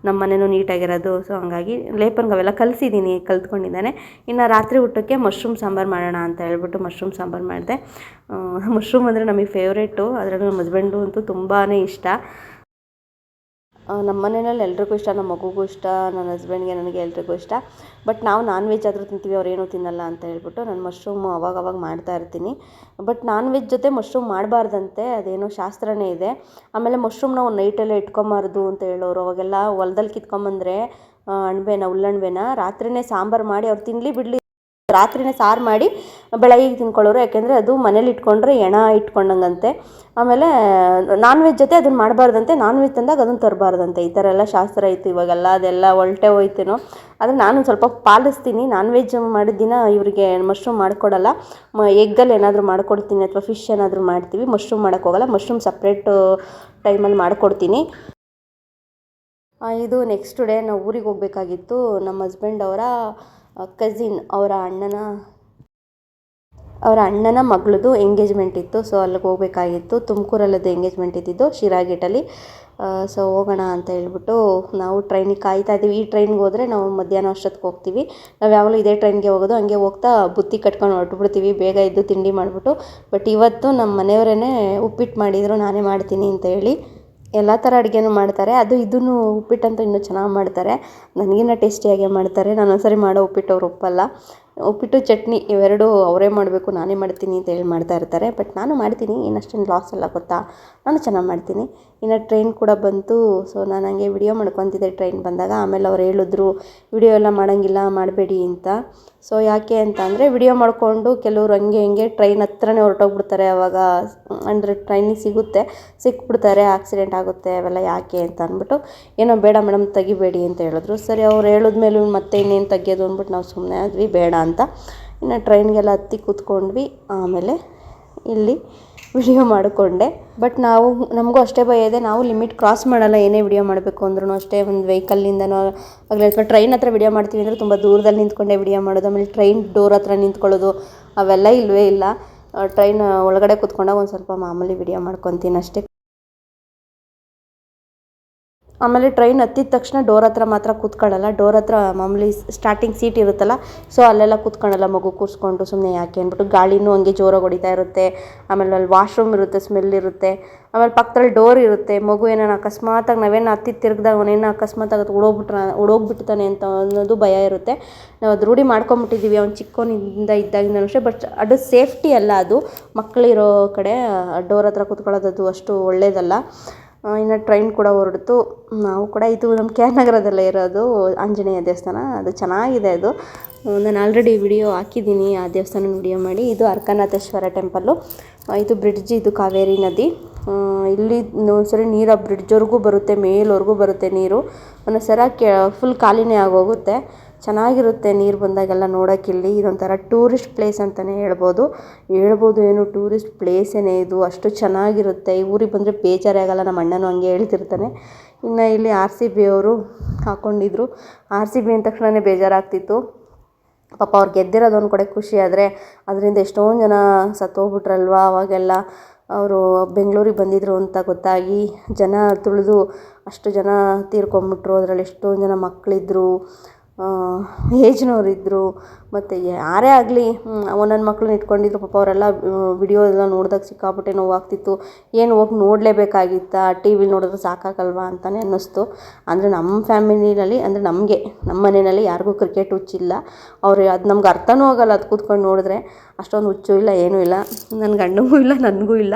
ನಮ್ಮ ಮನೆಯೂ ನೀಟಾಗಿರೋದು. ಸೊ ಹಂಗಾಗಿ ಲೇಪನ್ಗೆ ಅವೆಲ್ಲ ಕಲಿಸಿದ್ದೀನಿ, ಕಲ್ತ್ಕೊಂಡಿದ್ದಾನೆ. ಇನ್ನು ರಾತ್ರಿ ಊಟಕ್ಕೆ ಮಶ್ರೂಮ್ ಸಾಂಬಾರು ಮಾಡೋಣ ಅಂತ ಹೇಳ್ಬಿಟ್ಟು ಮಶ್ರೂಮ್ ಸಾಂಬಾರು ಮಾಡಿದೆ. ಮಶ್ರೂಮ್ ಅಂದರೆ ನಮಗೆ ಫೇವ್ರೇಟು. ಅದರಲ್ಲೂ ನಮ್ಮ ಹಸ್ಬೆಂಡು ಅಂತೂ ತುಂಬಾ ಇಷ್ಟ. ನಮ್ಮ ಮನೆಯಲ್ಲಿ ಎಲ್ರಿಗೂ ಇಷ್ಟ, ನಮ್ಮ ಮಗುಗೂ ಇಷ್ಟ, ನನ್ನ ಹಸ್ಬೆಂಡ್ಗೆ, ನನಗೆ ಎಲ್ರಿಗೂ ಇಷ್ಟ. ಬಟ್ ನಾವು ನಾನ್ ವೆಜ್ ಆದರೂ ತಿಂತೀವಿ, ಅವ್ರೇನೂ ತಿನ್ನಲ್ಲ ಅಂತ ಹೇಳ್ಬಿಟ್ಟು ನಾನು ಮಶ್ರೂಮು ಅವಾಗ ಮಾಡ್ತಾ ಇರ್ತೀನಿ. ಬಟ್ ನಾನ್ ವೆಜ್ ಜೊತೆ ಮಶ್ರೂಮ್ ಮಾಡಬಾರ್ದಂತೆ, ಅದೇನೋ ಶಾಸ್ತ್ರನೇ ಇದೆ. ಆಮೇಲೆ ಮಶ್ರೂಮ್ನ ಒಂದು ನೈಟೆಲ್ಲ ಇಟ್ಕೊಂಬಾರ್ದು ಅಂತ ಹೇಳೋರು. ಅವಾಗೆಲ್ಲ ಹೊಲ್ದಲ್ಲಿ ಕಿತ್ಕೊಂಬಂದರೆ ಉಲ್ಲಣಬೆನ ರಾತ್ರಿಯೇ ಸಾಂಬಾರು ಮಾಡಿ ಅವ್ರು ತಿನ್ನಲಿ ಬಿಡಲಿ, ರಾತ್ರಿಯೇ ಸಾರು ಮಾಡಿ ಬೆಳಗ್ಗೆ ತಿನ್ಕೊಳ್ಳೋರು. ಯಾಕೆಂದರೆ ಅದು ಮನೇಲಿ ಇಟ್ಕೊಂಡ್ರೆ ಎಣ ಇಟ್ಕೊಂಡಂಗಂತೆ. ಆಮೇಲೆ ನಾನ್ ವೆಜ್ ಜೊತೆ ಅದನ್ನು ಮಾಡಬಾರ್ದಂತೆ, ನಾನ್ ವೆಜ್ ತಂದಾಗ ಅದನ್ನು ತರಬಾರ್ದಂತೆ. ಈ ಥರ ಎಲ್ಲ ಶಾಸ್ತ್ರ ಇತ್ತು. ಇವಾಗೆಲ್ಲ ಅದೆಲ್ಲ ಹೊಲ್ಟೆ ಹೋಯ್ತೇನೋ. ಆದರೆ ನಾನು ಸ್ವಲ್ಪ ಪಾಲಿಸ್ತೀನಿ. ನಾನ್ ವೆಜ್ ಮಾಡಿದ ದಿನ ಇವರಿಗೆ ಮಶ್ರೂಮ್ ಮಾಡಿಕೊಡಲ್ಲ. ಎಗ್ಗಲ್ಲಿ ಏನಾದರೂ ಮಾಡಿಕೊಡ್ತೀನಿ ಅಥವಾ ಫಿಶ್ ಏನಾದರೂ ಮಾಡ್ತೀವಿ. ಮಶ್ರೂಮ್ ಮಾಡೋಕ್ಕೋಗಲ್ಲ. ಮಶ್ರೂಮ್ ಸಪ್ರೇಟು ಟೈಮಲ್ಲಿ ಮಾಡಿಕೊಡ್ತೀನಿ. ಇದು ನೆಕ್ಸ್ಟ್ ಡೇ ನಾವು ಊರಿಗೆ ಹೋಗಬೇಕಾಗಿತ್ತು. ನಮ್ಮ ಹಸ್ಬೆಂಡ್ ಅವರ ಕಸಿನ್ ಅವರ ಅಣ್ಣನ ಮಗಳದು ಎಂಗೇಜ್ಮೆಂಟ್ ಇತ್ತು. ಸೊ ಅಲ್ಲಿಗೆ ಹೋಗಬೇಕಾಗಿತ್ತು. ತುಮಕೂರಲ್ಲದು ಎಂಗೇಜ್ಮೆಂಟ್ ಇದ್ದಿದ್ದು ಶಿರಾಗೇಟಲ್ಲಿ. ಸೊ ಹೋಗೋಣ ಅಂತ ಹೇಳ್ಬಿಟ್ಟು ನಾವು ಟ್ರೈನಿಗೆ ಕಾಯ್ತಾ ಇದ್ದೀವಿ. ಈ ಟ್ರೈನ್ಗೆ ಹೋದರೆ ನಾವು ಮಧ್ಯಾಹ್ನ ಅಷ್ಟೊತ್ತಿಗೆ ಹೋಗ್ತೀವಿ. ನಾವು ಯಾವಾಗಲೂ ಇದೇ ಟ್ರೈನ್ಗೆ ಹೋಗೋದು. ಹಂಗೆ ಹೋಗ್ತಾ ಬುತ್ತಿ ಕಟ್ಕೊಂಡು ಹೊರಟುಬಿಡ್ತೀವಿ ಬೇಗ ಎದ್ದು ತಿಂಡಿ ಮಾಡಿಬಿಟ್ಟು. ಬಟ್ ಇವತ್ತು ನಮ್ಮ ಮನೆಯವರೇ ಉಪ್ಪಿಟ್ಟು ಮಾಡಿದರು, ನಾನೇ ಮಾಡ್ತೀನಿ ಅಂತ ಹೇಳಿ. ಎಲ್ಲ ಥರ ಅಡುಗೆನೂ ಮಾಡ್ತಾರೆ. ಅದು ಇದನ್ನು ಉಪ್ಪಿಟ್ಟಂತೂ ಇನ್ನೂ ಚೆನ್ನಾಗಿ ಮಾಡ್ತಾರೆ. ನನಗಿನ್ನ ಟೇಸ್ಟಿಯಾಗೆ ಮಾಡ್ತಾರೆ. ನಾನು ಒಂದ್ಸರಿ ಮಾಡೋ ಉಪ್ಪಿಟ್ಟು ಅವ್ರು ಒಪ್ಪಲ್ಲ. ಉಪ್ಪಿಟ್ಟು ಚಟ್ನಿ ಇವೆರಡೂ ಅವರೇ ಮಾಡಬೇಕು, ನಾನೇ ಮಾಡ್ತೀನಿ ಅಂತ ಹೇಳಿ ಮಾಡ್ತಾ ಇರ್ತಾರೆ. ಬಟ್ ನಾನು ಮಾಡ್ತೀನಿ, ಏನಷ್ಟೇನು ಲಾಸ್ ಎಲ್ಲ ಗೊತ್ತಾ, ನಾನು ಚೆನ್ನಾಗಿ ಮಾಡ್ತೀನಿ. ಇನ್ನು ಟ್ರೈನ್ ಕೂಡ ಬಂತು. ಸೊ ನಾನು ಹಂಗೆ ವಿಡಿಯೋ ಮಾಡ್ಕೊತಿದ್ದೆ ಟ್ರೈನ್ ಬಂದಾಗ. ಆಮೇಲೆ ಅವ್ರು ಹೇಳಿದ್ರು ವಿಡಿಯೋ ಎಲ್ಲ ಮಾಡೋಂಗಿಲ್ಲ, ಮಾಡಬೇಡಿ ಅಂತ. ಸೊ ಯಾಕೆ ಅಂತ ಅಂದರೆ ವಿಡಿಯೋ ಮಾಡಿಕೊಂಡು ಕೆಲವರು ಹಂಗೆ ಟ್ರೈನ್ ಹತ್ರನೇ ಹೊರಟೋಗ್ಬಿಡ್ತಾರೆ. ಆವಾಗ ಅಂದರೆ ಟ್ರೈನಿಗೆ ಸಿಕ್ಬಿಡ್ತಾರೆ, ಆಕ್ಸಿಡೆಂಟ್ ಆಗುತ್ತೆ, ಅವೆಲ್ಲ ಯಾಕೆ ಅಂತ ಅಂದ್ಬಿಟ್ಟು ಏನೋ ಬೇಡ ಮೇಡಮ್ ತೆಗಿಬೇಡಿ ಅಂತ ಹೇಳಿದ್ರು. ಸರಿ ಅವ್ರು ಹೇಳಿದ್ಮೇಲೆ ಮತ್ತೆ ಇನ್ನೇನು ತೆಗಿಯೋದು ಅಂದ್ಬಿಟ್ಟು ನಾವು ಸುಮ್ಮನೆ ಆದ್ವಿ ಬೇಡ ಅಂತ. ಇನ್ನು ಟ್ರೈನ್ಗೆಲ್ಲ ಹತ್ತಿ ಕೂತ್ಕೊಂಡ್ವಿ. ಆಮೇಲೆ ಇಲ್ಲಿ ವಿಡಿಯೋ ಮಾಡಿಕೊಂಡೆ. ಬಟ್ ನಮಗೂ ಅಷ್ಟೇ ಭಯ ಇದೆ. ನಾವು ಲಿಮಿಟ್ ಕ್ರಾಸ್ ಮಾಡಲ್ಲ. ಏನೇ ವಿಡಿಯೋ ಮಾಡಬೇಕು ಅಂದ್ರೂ ಅಷ್ಟೇ. ಒಂದು ವೆಹಿಕಲ್ಲಿಂದನೋ ಆಗಲಿ ಅಥವಾ ಟ್ರೈನ್ ಹತ್ರ ವಿಡಿಯೋ ಮಾಡ್ತೀವಿ ಅಂದರೆ ತುಂಬ ದೂರದಲ್ಲಿ ನಿಂತ್ಕೊಂಡೆ ವಿಡಿಯೋ ಮಾಡೋದು. ಆಮೇಲೆ ಟ್ರೈನ್ ಡೋರ್ ಹತ್ರ ನಿಂತ್ಕೊಳ್ಳೋದು ಅವೆಲ್ಲ ಇಲ್ಲವೇ ಇಲ್ಲ. ಟ್ರೈನ್ ಒಳಗಡೆ ಕೂತ್ಕೊಂಡಾಗ ಒಂದು ಸ್ವಲ್ಪ ಮಾಮೂಲಿ ವಿಡಿಯೋ ಮಾಡ್ಕೊತೀನಿ ಅಷ್ಟೇ. ಆಮೇಲೆ ಟ್ರೈನ್ ಹತ್ತಿದ ತಕ್ಷಣ ಡೋರ್ ಹತ್ರ ಮಾತ್ರ ಕೂತ್ಕೊಳ್ಳಲ್ಲ. ಡೋರ್ ಹತ್ರ ಮಾಮೂಲಿ ಸ್ಟಾರ್ಟಿಂಗ್ ಸೀಟ್ ಇರುತ್ತಲ್ಲ, ಸೊ ಅಲ್ಲೆಲ್ಲ ಕೂತ್ಕೊಳ್ಳಲ್ಲ. ಮಗು ಕೂರಿಸ್ಕೊಂಡು ಸುಮ್ಮನೆ ಯಾಕೆ ಅಂದ್ಬಿಟ್ಟು ಗಾಳಿನೂ ಹಂಗೆ ಜೋರಾಗಿ ಹೊಡಿತಾ ಇರುತ್ತೆ. ಆಮೇಲೆ ಅಲ್ಲಿ ವಾಶ್ರೂಮ್ ಇರುತ್ತೆ, ಸ್ಮೆಲ್ ಇರುತ್ತೆ. ಆಮೇಲೆ ಪಕ್ಕದಲ್ಲಿ ಡೋರ್ ಇರುತ್ತೆ. ಮಗು ಏನಾನ ಅಕಸ್ಮಾತಾಗಿ ನಾವೇನು ಹತ್ತಿದ್ದು ತಿರುಗಿದಾಗ ಅವನೇನು ಅಕಸ್ಮಾತಾಗಿ ಉಡೋಗ್ಬಿಡ್ತಾನೆ ಅಂತ ಅನ್ನೋದು ಭಯ ಇರುತ್ತೆ. ನಾವು ಅದು ರೂಢಿ ಮಾಡ್ಕೊಂಬಿಟ್ಟಿದ್ದೀವಿ ಅವ್ನು ಚಿಕ್ಕವನಿಂದ ಇದ್ದಾಗಿಂದ ಅಷ್ಟೇ. ಬಟ್ ಅದು ಸೇಫ್ಟಿ ಅಲ್ಲ, ಅದು ಮಕ್ಕಳಿರೋ ಕಡೆ ಡೋರ್ ಹತ್ರ ಕೂತ್ಕೊಳ್ಳೋದು ಅದು ಅಷ್ಟು ಒಳ್ಳೆಯದಲ್ಲ. ಇನ್ನು ಟ್ರೈನ್ ಕೂಡ ಹೊರಡ್ತು. ನಾವು ಕೂಡ ಇದು ನಮ್ಮ ಕೆ ಆರ್ ನಗರದಲ್ಲೇ ಇರೋದು ಆಂಜನೇಯ ದೇವಸ್ಥಾನ. ಅದು ಚೆನ್ನಾಗಿದೆ. ಅದು ನಾನು ಆಲ್ರೆಡಿ ವಿಡಿಯೋ ಹಾಕಿದ್ದೀನಿ, ಆ ದೇವಸ್ಥಾನ ವಿಡಿಯೋ ಮಾಡಿ. ಇದು ಅರ್ಕನಾಥೇಶ್ವರ ಟೆಂಪಲ್ಲು. ಇದು ಬ್ರಿಡ್ಜ್, ಇದು ಕಾವೇರಿ ನದಿ. ಇಲ್ಲಿ ಒಂದ್ಸರಿ ನೀರು ಆ ಬ್ರಿಡ್ಜ್ವರೆಗೂ ಬರುತ್ತೆ, ಮೇಲ್ವರೆಗೂ ಬರುತ್ತೆ ನೀರು. ಒಂದೊಂದ್ಸಲ ಫುಲ್ ಖಾಲಿನೇ ಆಗೋಗುತ್ತೆ. ಚೆನ್ನಾಗಿರುತ್ತೆ ನೀರು ಬಂದಾಗೆಲ್ಲ ನೋಡೋಕ್ಕಿಲ್ಲಿ. ಇದೊಂಥರ ಟೂರಿಸ್ಟ್ ಪ್ಲೇಸ್ ಅಂತಲೇ ಹೇಳ್ಬೋದು. ಏನು ಟೂರಿಸ್ಟ್ ಪ್ಲೇಸೇನೆ ಇದು, ಅಷ್ಟು ಚೆನ್ನಾಗಿರುತ್ತೆ. ಈ ಊರಿಗೆ ಬಂದರೆ ಬೇಜಾರೇ ಆಗೋಲ್ಲ. ನಮ್ಮ ಅಣ್ಣನೂ ಹಂಗೆ ಹೇಳ್ತಿರ್ತಾನೆ. ಇನ್ನು ಇಲ್ಲಿ RCB ಅವರು ಹಾಕ್ಕೊಂಡಿದ್ರು. RCB ಅಂದ ತಕ್ಷಣವೇ ಬೇಜಾರಾಗ್ತಿತ್ತು. ಪಾಪ ಅವ್ರು ಗೆದ್ದಿರೋದು ಒಂದು ಕಡೆ ಖುಷಿ, ಆದರೆ ಅದರಿಂದ ಎಷ್ಟೊಂದು ಜನ ಸತ್ತೋಗ್ಬಿಟ್ರಲ್ವ. ಅವಾಗೆಲ್ಲ ಅವರು ಬೆಂಗಳೂರಿಗೆ ಬಂದಿದ್ರು ಅಂತ ಗೊತ್ತಾಗಿ ಜನ ತುಳಿದು ಅಷ್ಟು ಜನ ತೀರ್ಕೊಂಬಿಟ್ರು. ಅದರಲ್ಲಿ ಎಷ್ಟೊಂದು ಜನ ಮಕ್ಕಳಿದ್ರು. ಏಜ್ನವರಿದ್ದರು, ಮತ್ತು ಯಾರೇ ಆಗಲಿ ಒಂದೊಂದು ಮಕ್ಳನ್ನ ಇಟ್ಕೊಂಡಿದ್ರು ಪಾಪ. ಅವರೆಲ್ಲ ವಿಡಿಯೋ ಎಲ್ಲ ನೋಡಿದಾಗ ಸಿಕ್ಕಾಪಟ್ಟೆ ನೋವಾಗ್ತಿತ್ತು. ಏನು ಹೋಗಿ ನೋಡಲೇಬೇಕಾಗಿತ್ತಾ, ಟಿ ವಿಲಿ ನೋಡಿದ್ರೆ ಸಾಕಾಗಲ್ವಾ ಅಂತಲೇ ಅನ್ನಿಸ್ತು. ಅಂದರೆ ನಮ್ಮ ಫ್ಯಾಮಿಲಿನಲ್ಲಿ, ಅಂದರೆ ನಮ್ಮ ಮನೆಯಲ್ಲಿ ಯಾರಿಗೂ ಕ್ರಿಕೆಟ್ ಹುಚ್ಚಿಲ್ಲ. ಅದು ನಮ್ಗೆ ಅರ್ಥನೂ ಆಗೋಲ್ಲ, ಅದು ಕೂತ್ಕೊಂಡು ನೋಡಿದ್ರೆ. ಅಷ್ಟೊಂದು ಹುಚ್ಚು ಇಲ್ಲ, ಏನೂ ಇಲ್ಲ. ನನ್ನ ಗಂಡನಿಗೂ ಇಲ್ಲ, ನನಗೂ ಇಲ್ಲ.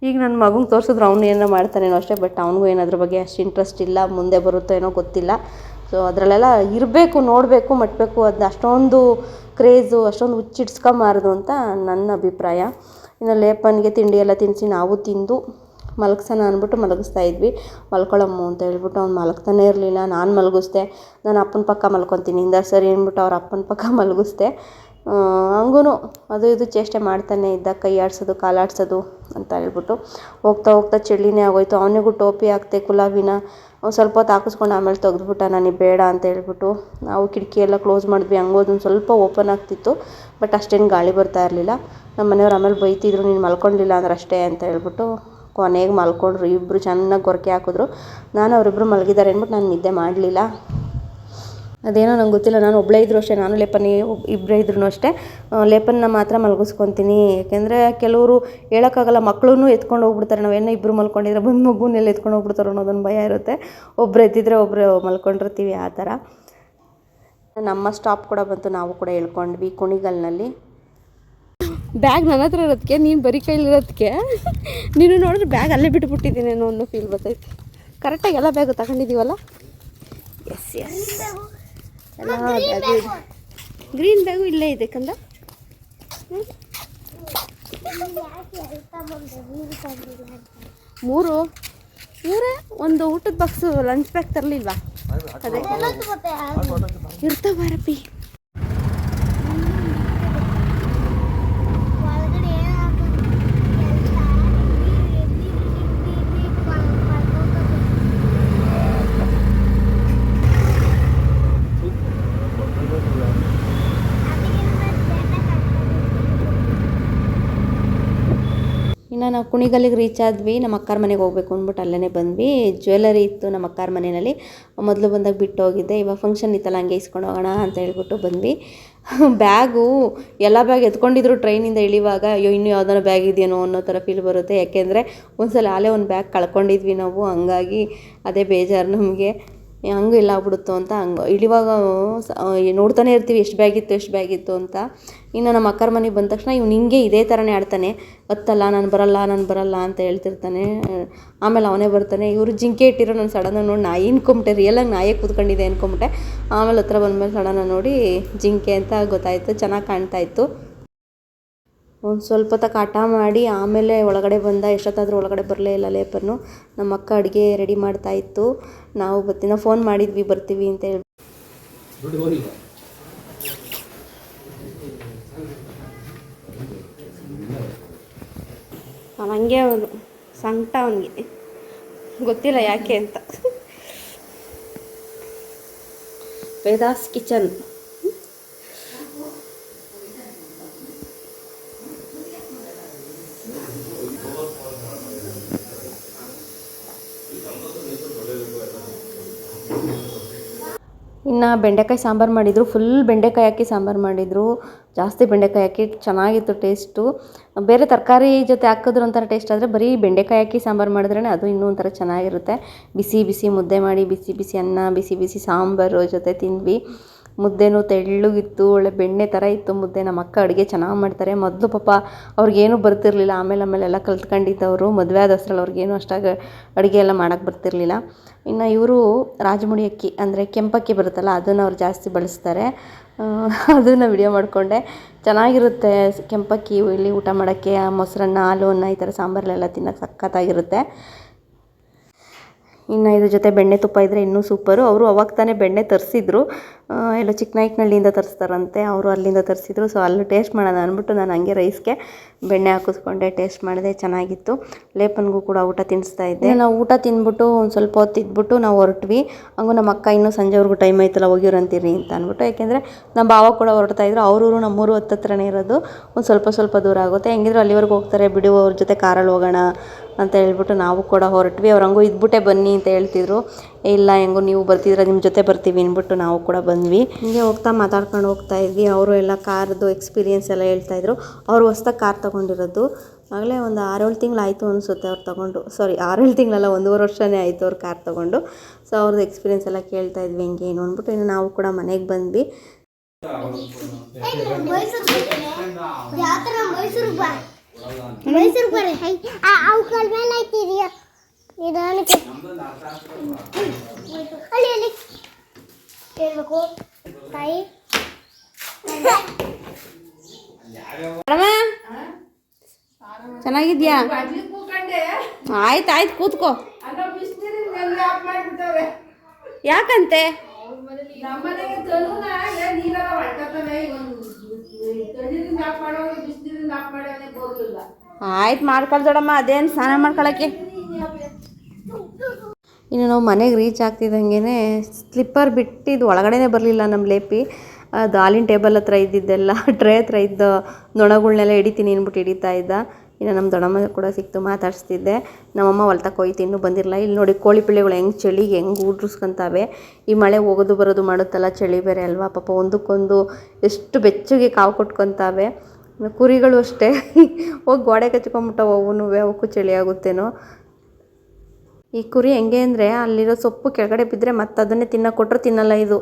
ಈಗ ನನ್ನ ಮಗಂಗೆ ತೋರಿಸಿದ್ರು ಅವ್ನು ಏನೋ ಮಾಡ್ತಾನೇನೋ ಅಷ್ಟೇ, ಬಟ್ ಅವ್ನಿಗೂ ಏನು ಅದ್ರ ಬಗ್ಗೆ ಅಷ್ಟು ಇಂಟ್ರೆಸ್ಟ್ ಇಲ್ಲ. ಮುಂದೆ ಬರುತ್ತೋ ಏನೋ ಗೊತ್ತಿಲ್ಲ. ಸೊ ಅದರಲ್ಲೆಲ್ಲ ಇರಬೇಕು, ನೋಡಬೇಕು, ಮಟ್ಟಬೇಕು. ಅದು ಅಷ್ಟೊಂದು ಕ್ರೇಜು, ಅಷ್ಟೊಂದು ಹುಚ್ಚಿಡ್ಸ್ಕೊಂಬಾರ್ದು ಅಂತ ನನ್ನ ಅಭಿಪ್ರಾಯ. ಇನ್ನು ಲೇಪನ್ಗೆ ತಿಂಡಿ ಎಲ್ಲ ತಿನ್ನಿಸಿ ನಾವು ತಿಂದು ಮಲಗ್ಸೋಣ ಅಂದ್ಬಿಟ್ಟು ಮಲಗಿಸ್ತಾ ಇದ್ವಿ. ಮಲ್ಕೊಳ್ಳಮ್ಮು ಅಂತ ಹೇಳ್ಬಿಟ್ಟು ಅವ್ನು ಮಲಗ್ತಾನೇ ಇರಲಿಲ್ಲ. ನಾನು ಮಲಗಿಸ್ದೆ. ನಾನು ಅಪ್ಪನ ಪಕ್ಕ ಮಲ್ಕೊತೀನಿ ಇಂದ ಸರಿ ಅಂದ್ಬಿಟ್ಟು ಅವ್ರ ಅಪ್ಪನ ಪಕ್ಕ ಮಲಗಿಸ್ದೆ. ಹಂಗೂ ಅದು ಇದು ಚೇಷ್ಟೆ ಮಾಡ್ತಾನೆ ಇದ್ದ, ಕೈ ಆಡಿಸೋದು, ಕಾಲಾಡಿಸೋದು ಅಂತ ಹೇಳ್ಬಿಟ್ಟು. ಹೋಗ್ತಾ ಹೋಗ್ತಾ ಚಳಿನೇ ಆಗೋಯ್ತು. ಅವನಿಗೂ ಟೋಪಿ ಹಾಕ್ತೆ ಗುಲಾಬಿನ. ಒಂದು ಸ್ವಲ್ಪ ಹೊತ್ತು ಹಾಕಿಸ್ಕೊಂಡು ಆಮೇಲೆ ತೆಗೆದ್ಬಿಟ್ಟ, ನನಗೆ ಬೇಡ ಅಂತ ಹೇಳ್ಬಿಟ್ಟು. ನಾವು ಕಿಟಕಿ ಎಲ್ಲ ಕ್ಲೋಸ್ ಮಾಡಿದ್ವಿ. ಹಂಗೋದೊಂದು ಸ್ವಲ್ಪ ಓಪನ್ ಆಗ್ತಿತ್ತು, ಬಟ್ ಅಷ್ಟೇನು ಗಾಳಿ ಬರ್ತಾ ಇರಲಿಲ್ಲ. ನಮ್ಮ ಮನೆಯವ್ರು ಆಮೇಲೆ ಬೈತಿದ್ರು, ನೀನು ಮಲ್ಕೊಂಡಿಲ್ಲ ಅಂದ್ರೆ ಅಷ್ಟೇ ಅಂತ ಹೇಳ್ಬಿಟ್ಟು. ಕೊನೆಗೆ ಮಲ್ಕೊಂಡ್ರು ಇಬ್ಬರು, ಚೆನ್ನಾಗಿ ಗೊರಕೆ ಹಾಕಿದ್ರು. ನಾನು ಅವರಿಬ್ಬರು ಮಲಗಿದ್ದಾರೆ ಅಂದ್ಬಿಟ್ಟು ನಾನು ನಿದ್ದೆ ಮಾಡಲಿಲ್ಲ. ಅದೇನೋ ನಂಗೆ ಗೊತ್ತಿಲ್ಲ, ನಾನು ಒಬ್ಬಳೇ ಇದ್ದರೂ ಅಷ್ಟೇ, ನಾನು ಲೇಪನಿ ಇಬ್ಬರೇ ಇದ್ರೂ ಅಷ್ಟೇ ಲೇಪನ್ನ ಮಾತ್ರ ಮಲಗಿಸ್ಕೊತೀನಿ. ಯಾಕೆಂದರೆ ಕೆಲವರು ಹೇಳೋಕ್ಕಾಗಲ್ಲ, ಮಕ್ಕಳೂ ಎತ್ಕೊಂಡು ಹೋಗ್ಬಿಡ್ತಾರೆ. ನಾವೇನೋ ಇಬ್ಬರು ಮಲ್ಕೊಂಡಿದ್ರೆ ಬಂದು ಮಗುನೆಲ್ಲ ಎತ್ಕೊಂಡು ಹೋಗ್ಬಿಡ್ತಾರೆ ಅನ್ನೋದೊಂದು ಭಯ ಇರುತ್ತೆ. ಒಬ್ಬರು ಎದ್ದಿದ್ರೆ ಒಬ್ಬರು ಮಲ್ಕೊಂಡಿರ್ತೀವಿ, ಆ ಥರ. ನಮ್ಮ ಸ್ಟಾಪ್ ಕೂಡ ಬಂತು, ನಾವು ಕೂಡ ಹೇಳ್ಕೊಂಡ್ವಿ ಕುಣಿಗಲ್ನಲ್ಲಿ. ಬ್ಯಾಗ್ ನನ್ನ ಹತ್ರ ಇರೋದಕ್ಕೆ, ನೀನು ಬರೀ ಕೈಲಿರೋದಕ್ಕೆ ನೀನು ನೋಡಿದ್ರೆ ಬ್ಯಾಗ್ ಅಲ್ಲೇ ಬಿಟ್ಟುಬಿಟ್ಟಿದ್ದೀನೇನೋ ಅನ್ನೋ ಫೀಲ್ ಬರ್ತೈತೆ. ಕರೆಕ್ಟಾಗಿ ಎಲ್ಲ ಬ್ಯಾಗು ತಗೊಂಡಿದ್ದೀವಲ್ಲ. ಎಸ್ ಎಲ್ಲ ಬ್ಯಾಗು ಇದೆ. ಗ್ರೀನ್ ಬ್ಯಾಗು ಇಲ್ಲೇ ಇದೆ ಕಂದ. ಮೂರೇ ಒಂದು ಊಟದ ಬಾಕ್ಸು, ಲಂಚ್ ಬ್ಯಾಗ್ ತರಲಿಲ್ವಾ? ಅದೇ ಇರ್ತಾವ ಬಾರಪ್ಪಿ. ಇನ್ನು ನಾವು ಕುಣಿಗಲ್ಲಿಗೆ ರೀಚ್ ಆದ್ವಿ. ನಮ್ಮ ಅಕ್ಕಾರ ಮನೆಗೆ ಹೋಗ್ಬೇಕು ಅಂದ್ಬಿಟ್ಟು ಅಲ್ಲೇ ಬಂದ್ವಿ. ಜ್ಯುವೆಲರಿ ಇತ್ತು ನಮ್ಮ ಅಕ್ಕಾರ ಮನೆಯಲ್ಲಿ. ಮೊದಲು ಬಂದಾಗ ಬಿಟ್ಟು ಹೋಗಿದ್ದೆ. ಇವಾಗ ಫಂಕ್ಷನ್ ಇತ್ತಲ್ಲ, ಹಂಗೆ ಇಸ್ಕೊಂಡು ಹೋಗೋಣ ಅಂತ ಹೇಳ್ಬಿಟ್ಟು ಬಂದ್ವಿ. ಬ್ಯಾಗು ಎಲ್ಲ ಬ್ಯಾಗ್ ಎತ್ಕೊಂಡಿದ್ರು ಟ್ರೈನಿಂದ ಇಳಿವಾಗ. ಅಯ್ಯೋ ಇನ್ನೂ ಯಾವ್ದಾರ ಬ್ಯಾಗ್ ಇದೆಯೇನೋ ಅನ್ನೋ ಥರ ಫೀಲ್ ಬರುತ್ತೆ. ಯಾಕೆಂದರೆ ಒಂದ್ಸಲ ಅಲ್ಲೇ ಒಂದು ಬ್ಯಾಗ್ ಕಳ್ಕೊಂಡಿದ್ವಿ ನಾವು, ಹಂಗಾಗಿ ಅದೇ ಬೇಜಾರು ನಮಗೆ. ಹಂಗೆ ಇಲ್ಲ ಆಗ್ಬಿಡುತ್ತೋ ಅಂತ ಹಂಗೆ ಇಳಿವಾಗ ನೋಡ್ತಾನೆ ಇರ್ತೀವಿ ಎಷ್ಟು ಬ್ಯಾಗಿತ್ತು ಅಂತ. ಇನ್ನು ನಮ್ಮ ಅಕ್ಕರ ಮನೆಗೆ ಬಂದ ತಕ್ಷಣ ಇವ್ನು ಹಿಂಗೆ ಇದೇ ಥರನೇ ಆಡ್ತಾನೆ. ಗೊತ್ತಲ್ಲ, ನಾನು ಬರಲ್ಲ ಅಂತ ಹೇಳ್ತಿರ್ತಾನೆ. ಆಮೇಲೆ ಅವನೇ ಬರ್ತಾನೆ. ಇವರು ಜಿಂಕೆ ಇಟ್ಟಿರೋ ನಾನು ಸಡನ್ನಾಗಿ ನೋಡಿ ನಾಯಿ ಅನ್ಕೊಂಬಿಟ್ಟೆ, ರಿಯಲಾಗಿ ನಾಯೇ ಕೂತ್ಕೊಂಡಿದೆ ಅನ್ಕೊಂಬಿಟ್ಟೆ. ಆಮೇಲೆ ಹತ್ರ ಬಂದಮೇಲೆ ಸಡನ್ನಾಗಿ ನೋಡಿ ಜಿಂಕೆ ಅಂತ ಗೊತ್ತಾಯಿತು. ಚೆನ್ನಾಗಿ ಕಾಣ್ತಾಯಿತ್ತು. ಒಂದು ಸ್ವಲ್ಪ ಹೊತ್ತು ಆಟ ಮಾಡಿ ಆಮೇಲೆ ಒಳಗಡೆ ಬಂದ. ಎಷ್ಟೊತ್ತಾದರೂ ಒಳಗಡೆ ಬರಲೇ ಇಲ್ಲ ಲೇಪನ್ನು. ನಮ್ಮ ಅಕ್ಕ ಅಡುಗೆ ರೆಡಿ ಮಾಡ್ತಾಯಿತ್ತು. ನಾವು ಫೋನ್ ಮಾಡಿದ್ವಿ ಬರ್ತೀವಿ ಅಂತ ಹೇಳಿ. ಹಂಗೆ ಅವನು ಸಂಕಟ, ಅವನಿಗೆ ಗೊತ್ತಿಲ್ಲ ಯಾಕೆ ಅಂತ. Vedas kitchen. ಇನ್ನು ಬೆಂಡೆಕಾಯಿ ಸಾಂಬಾರು ಮಾಡಿದರು. ಫುಲ್ ಬೆಂಡೆಕಾಯಿ ಹಾಕಿ ಸಾಂಬಾರು ಮಾಡಿದರು. ಜಾಸ್ತಿ ಬೆಂಡೆಕಾಯಿ ಹಾಕಿ ಚೆನ್ನಾಗಿತ್ತು ಟೇಸ್ಟು. ಬೇರೆ ತರಕಾರಿ ಜೊತೆ ಹಾಕಿದ್ರು ಒಂಥರ ಟೇಸ್ಟ್, ಆದರೆ ಬರೀ ಬೆಂಡೆಕಾಯಿ ಹಾಕಿ ಸಾಂಬಾರು ಮಾಡಿದ್ರೇ ಅದು ಇನ್ನೂ ಒಂಥರ ಚೆನ್ನಾಗಿರುತ್ತೆ. ಬಿಸಿ ಬಿಸಿ ಮುದ್ದೆ ಮಾಡಿ, ಬಿಸಿ ಬಿಸಿ ಅನ್ನ, ಬಿಸಿ ಬಿಸಿ ಸಾಂಬಾರು ಜೊತೆ ತಿಂದ್ವಿ. ಮುದ್ದೆನೂ ತೆಳ್ಳಗಿತ್ತು, ಒಳ್ಳೆ ಬೆಣ್ಣೆ ಥರ ಇತ್ತು ಮುದ್ದೆ. ನಮ್ಮ ಅಕ್ಕ ಅಡುಗೆ ಚೆನ್ನಾಗಿ ಮಾಡ್ತಾರೆ. ಮೊದಲು ಪಾಪ ಅವ್ರಿಗೇನೂ ಬರ್ತಿರ್ಲಿಲ್ಲ, ಆಮೇಲೆ ಎಲ್ಲ ಕಲ್ತ್ಕೊಂಡಿದ್ದವರು. ಮದುವೆ ಆದ ಅಷ್ಟರಲ್ಲಿ ಅವ್ರಿಗೇನು ಅಷ್ಟಾಗಿ ಅಡುಗೆ ಎಲ್ಲ ಮಾಡೋಕ್ಕೆ ಬರ್ತಿರ್ಲಿಲ್ಲ. ಇನ್ನು ಇವರು ರಾಜಮುಡಿ ಅಕ್ಕಿ ಅಂದರೆ ಕೆಂಪಕ್ಕಿ ಬರುತ್ತಲ್ಲ, ಅದನ್ನು ಅವ್ರು ಜಾಸ್ತಿ ಬಳಸ್ತಾರೆ. ಅದನ್ನು ವಿಡಿಯೋ ಮಾಡಿಕೊಂಡೆ. ಚೆನ್ನಾಗಿರುತ್ತೆ ಕೆಂಪಕ್ಕಿ ಇಲ್ಲಿ ಊಟ ಮಾಡೋಕ್ಕೆ. ಮೊಸರನ್ನ, ಹಾಲು ಅನ್ನ ಈ ಥರ ಸಾಂಬಾರಲ್ಲೆಲ್ಲ ತಿನ್ನೋಕ್ಕೆ ಸಖತ್ತಾಗಿರುತ್ತೆ. ಇನ್ನು ಇದ್ರ ಜೊತೆ ಬೆಣ್ಣೆ ತುಪ್ಪ ಇದ್ದರೆ ಇನ್ನೂ ಸೂಪರು. ಅವರು ಅವಾಗ ತಾನೇ ಬೆಣ್ಣೆ ತರಿಸಿದ್ರು, ಎಲ್ಲೋ ಚಿಕ್ಕನಾಯಕನಹಳ್ಳಿಯಿಂದ ತರಿಸ್ತಾರಂತೆ. ಅವರು ಅಲ್ಲಿಂದ ತರಿಸಿದ್ರು. ಸೊ ಅಲ್ಲಿ ಟೇಸ್ಟ್ ಮಾಡೋಣ ಅಂದ್ಬಿಟ್ಟು ನಾನು ಹಂಗೆ ರೈಸ್ಗೆ ಬೆಣ್ಣೆ ಹಾಕಿಸ್ಕೊಂಡೆ, ಟೇಸ್ಟ್ ಮಾಡಿದೆ, ಚೆನ್ನಾಗಿತ್ತು. ಲೇಪನ್ಗೂ ಕೂಡ ಊಟ ತಿನ್ನಿಸ್ತಾ ಇದ್ದೆ. ನಾವು ಊಟ ತಿಂದ್ಬಿಟ್ಟು ಒಂದು ಸ್ವಲ್ಪ ಹೊತ್ತು ಇದ್ಬಿಟ್ಟು ನಾವು ಹೊರಟ್ವಿ. ಹಂಗೂ ನಮ್ಮ ಅಕ್ಕ ಇನ್ನೂ ಸಂಜೆವರೆಗೂ ಟೈಮ್ ಆಯ್ತಲ್ಲ ಹೋಗಿರಂತೀರಿ ಅಂತ ಅಂದ್ಬಿಟ್ಟು. ಯಾಕೆಂದರೆ ನಮ್ಮ ಭಾವ ಕೂಡ ಹೊರಡ್ತಾಯಿದ್ರು. ಅವ್ರೂರು ನಮ್ಮೂರು ಹತ್ರನೇ ಇರೋದು, ಒಂದು ಸ್ವಲ್ಪ ದೂರ ಆಗುತ್ತೆ. ಹೆಂಗಿದ್ರು ಅಲ್ಲಿವರೆಗೂ ಹೋಗ್ತಾರೆ ಬಿಡು, ಅವ್ರ ಜೊತೆ ಕಾರಲ್ಲಿ ಹೋಗೋಣ ಅಂತ ಹೇಳ್ಬಿಟ್ಟು ನಾವು ಕೂಡ ಹೊರಟ್ವಿ. ಅವ್ರು ಹಂಗೂ ಇದ್ಬಿಟ್ಟೆ ಬನ್ನಿ ಅಂತ ಹೇಳ್ತಿದ್ರು. ಇಲ್ಲ ಹೆಂಗೋ ನೀವು ಬರ್ತಿದ್ರೆ ನಿಮ್ಮ ಜೊತೆ ಬರ್ತೀವಿ ಅಂದ್ಬಿಟ್ಟು ನಾವು ಕೂಡ ಬಂದ್ವಿ. ಹಿಂಗೆ ಹೋಗ್ತಾ ಮಾತಾಡ್ಕೊಂಡು ಹೋಗ್ತಾ ಇದ್ವಿ. ಅವರು ಎಲ್ಲ ಕಾರ್ದು ಎಕ್ಸ್ಪೀರಿಯೆನ್ಸ್ ಎಲ್ಲ ಹೇಳ್ತಾಯಿದ್ರು. ಅವರು ಹೊಸ್ದಾಗಿ ಕಾರ್ ತೊಗೊಂಡಿರೋದು. ಆಗಲೇ ಒಂದು 6-7 ತಿಂಗಳಾಯಿತು ಅನಿಸುತ್ತೆ ಅವ್ರು ತೊಗೊಂಡು. ಸಾರಿ 6-7 ತಿಂಗಳಲ್ಲ, 1.5 ವರ್ಷನೇ ಆಯಿತು ಅವ್ರು ಕಾರ್ ತೊಗೊಂಡು. ಸೊ ಅವ್ರದ್ದು ಎಕ್ಸ್ಪೀರಿಯೆನ್ಸ್ ಎಲ್ಲ ಕೇಳ್ತಾ ಇದ್ವಿ ಹೆಂಗೆ ಏನು ಅಂದ್ಬಿಟ್ಟು. ಇನ್ನು ನಾವು ಕೂಡ ಮನೆಗೆ ಬಂದ್ವಿ. ಚೆನ್ನಾಗಿದ್ಯಾ? ಆಯ್ತು ಕೂತ್ಕೋ. ಯಾಕಂತೆ? ಆಯ್ತು ಮಾಡ್ಕೊಳ್ದೋಡಮ್ಮ, ಅದೇನು ಸ್ನಾನ ಮಾಡ್ಕೊಳಕ್ಕೆ. ಇನ್ನು ನಾವು ಮನೆಗೆ ರೀಚ್ ಆಗ್ತಿದ್ದಂಗೆ ಸ್ಲಿಪ್ಪರ್ ಬಿಟ್ಟಿದ್ದು ಒಳಗಡೆನೇ ಬರಲಿಲ್ಲ ನಮ್ಮ ಲೇಪಿ. ಅದು ಹಾಲಿನ ಟೇಬಲ್ ಹತ್ರ ಇದ್ದಿದ್ದೆಲ್ಲ ಟ್ರೇ ಹತ್ರ ಇದ್ದ ನೊಣಗಳ್ನೆಲ್ಲ ಹಿಡಿತೀನಿ ಅಂದ್ಬಿಟ್ಟು ಹಿಡಿತಾ ಇದ್ದ. ಇನ್ನು ನಮ್ಮ ದೊಡ್ಡಮ್ಮ ಕೂಡ ಸಿಕ್ತು, ಮಾತಾಡಿಸ್ತಿದ್ದೆ. ನಮ್ಮಮ್ಮ ಹೊಲ್ತಕ್ಕೆ ಹೋಯ್ತು, ಇನ್ನೂ ಬಂದಿರಲ್ಲ. ಇಲ್ಲಿ ನೋಡಿ ಕೋಳಿ ಪಿಳ್ಳೆಗಳು ಹೆಂಗೆ ಚಳಿಗೆ ಹೆಂಗೆ ಊಡ್ರಿಸ್ಕೊಂತಾವೆ. ಈ ಮಳೆ ಹೋಗೋದು ಬರೋದು ಮಾಡುತ್ತಲ್ಲ, ಚಳಿ ಬೇರೆ ಅಲ್ವಾ ಪಾಪ, ಒಂದಕ್ಕೊಂದು ಎಷ್ಟು ಬೆಚ್ಚಗೆ ಕಾವು ಕೊಟ್ಕೊತಾವೆ. ಕುರಿಗಳು ಅಷ್ಟೇ ಹೋಗಿ ಗೋಡೆ ಕಚ್ಕೊಂಬಿಟ್ಟವು, ಅವಕ್ಕೂ ಚಳಿ ಆಗುತ್ತೇನೋ. ಈ ಕುರಿ ಹೆಂಗೆ ಅಂದರೆ ಅಲ್ಲಿರೋ ಸೊಪ್ಪು ಕೆಳಗಡೆ ಬಿದ್ದರೆ ಮತ್ತೆ ಅದನ್ನೇ ತಿನ್ನೋಕೆ ಕೊಟ್ಟರೆ ತಿನ್ನಲ್ಲ ಇದು.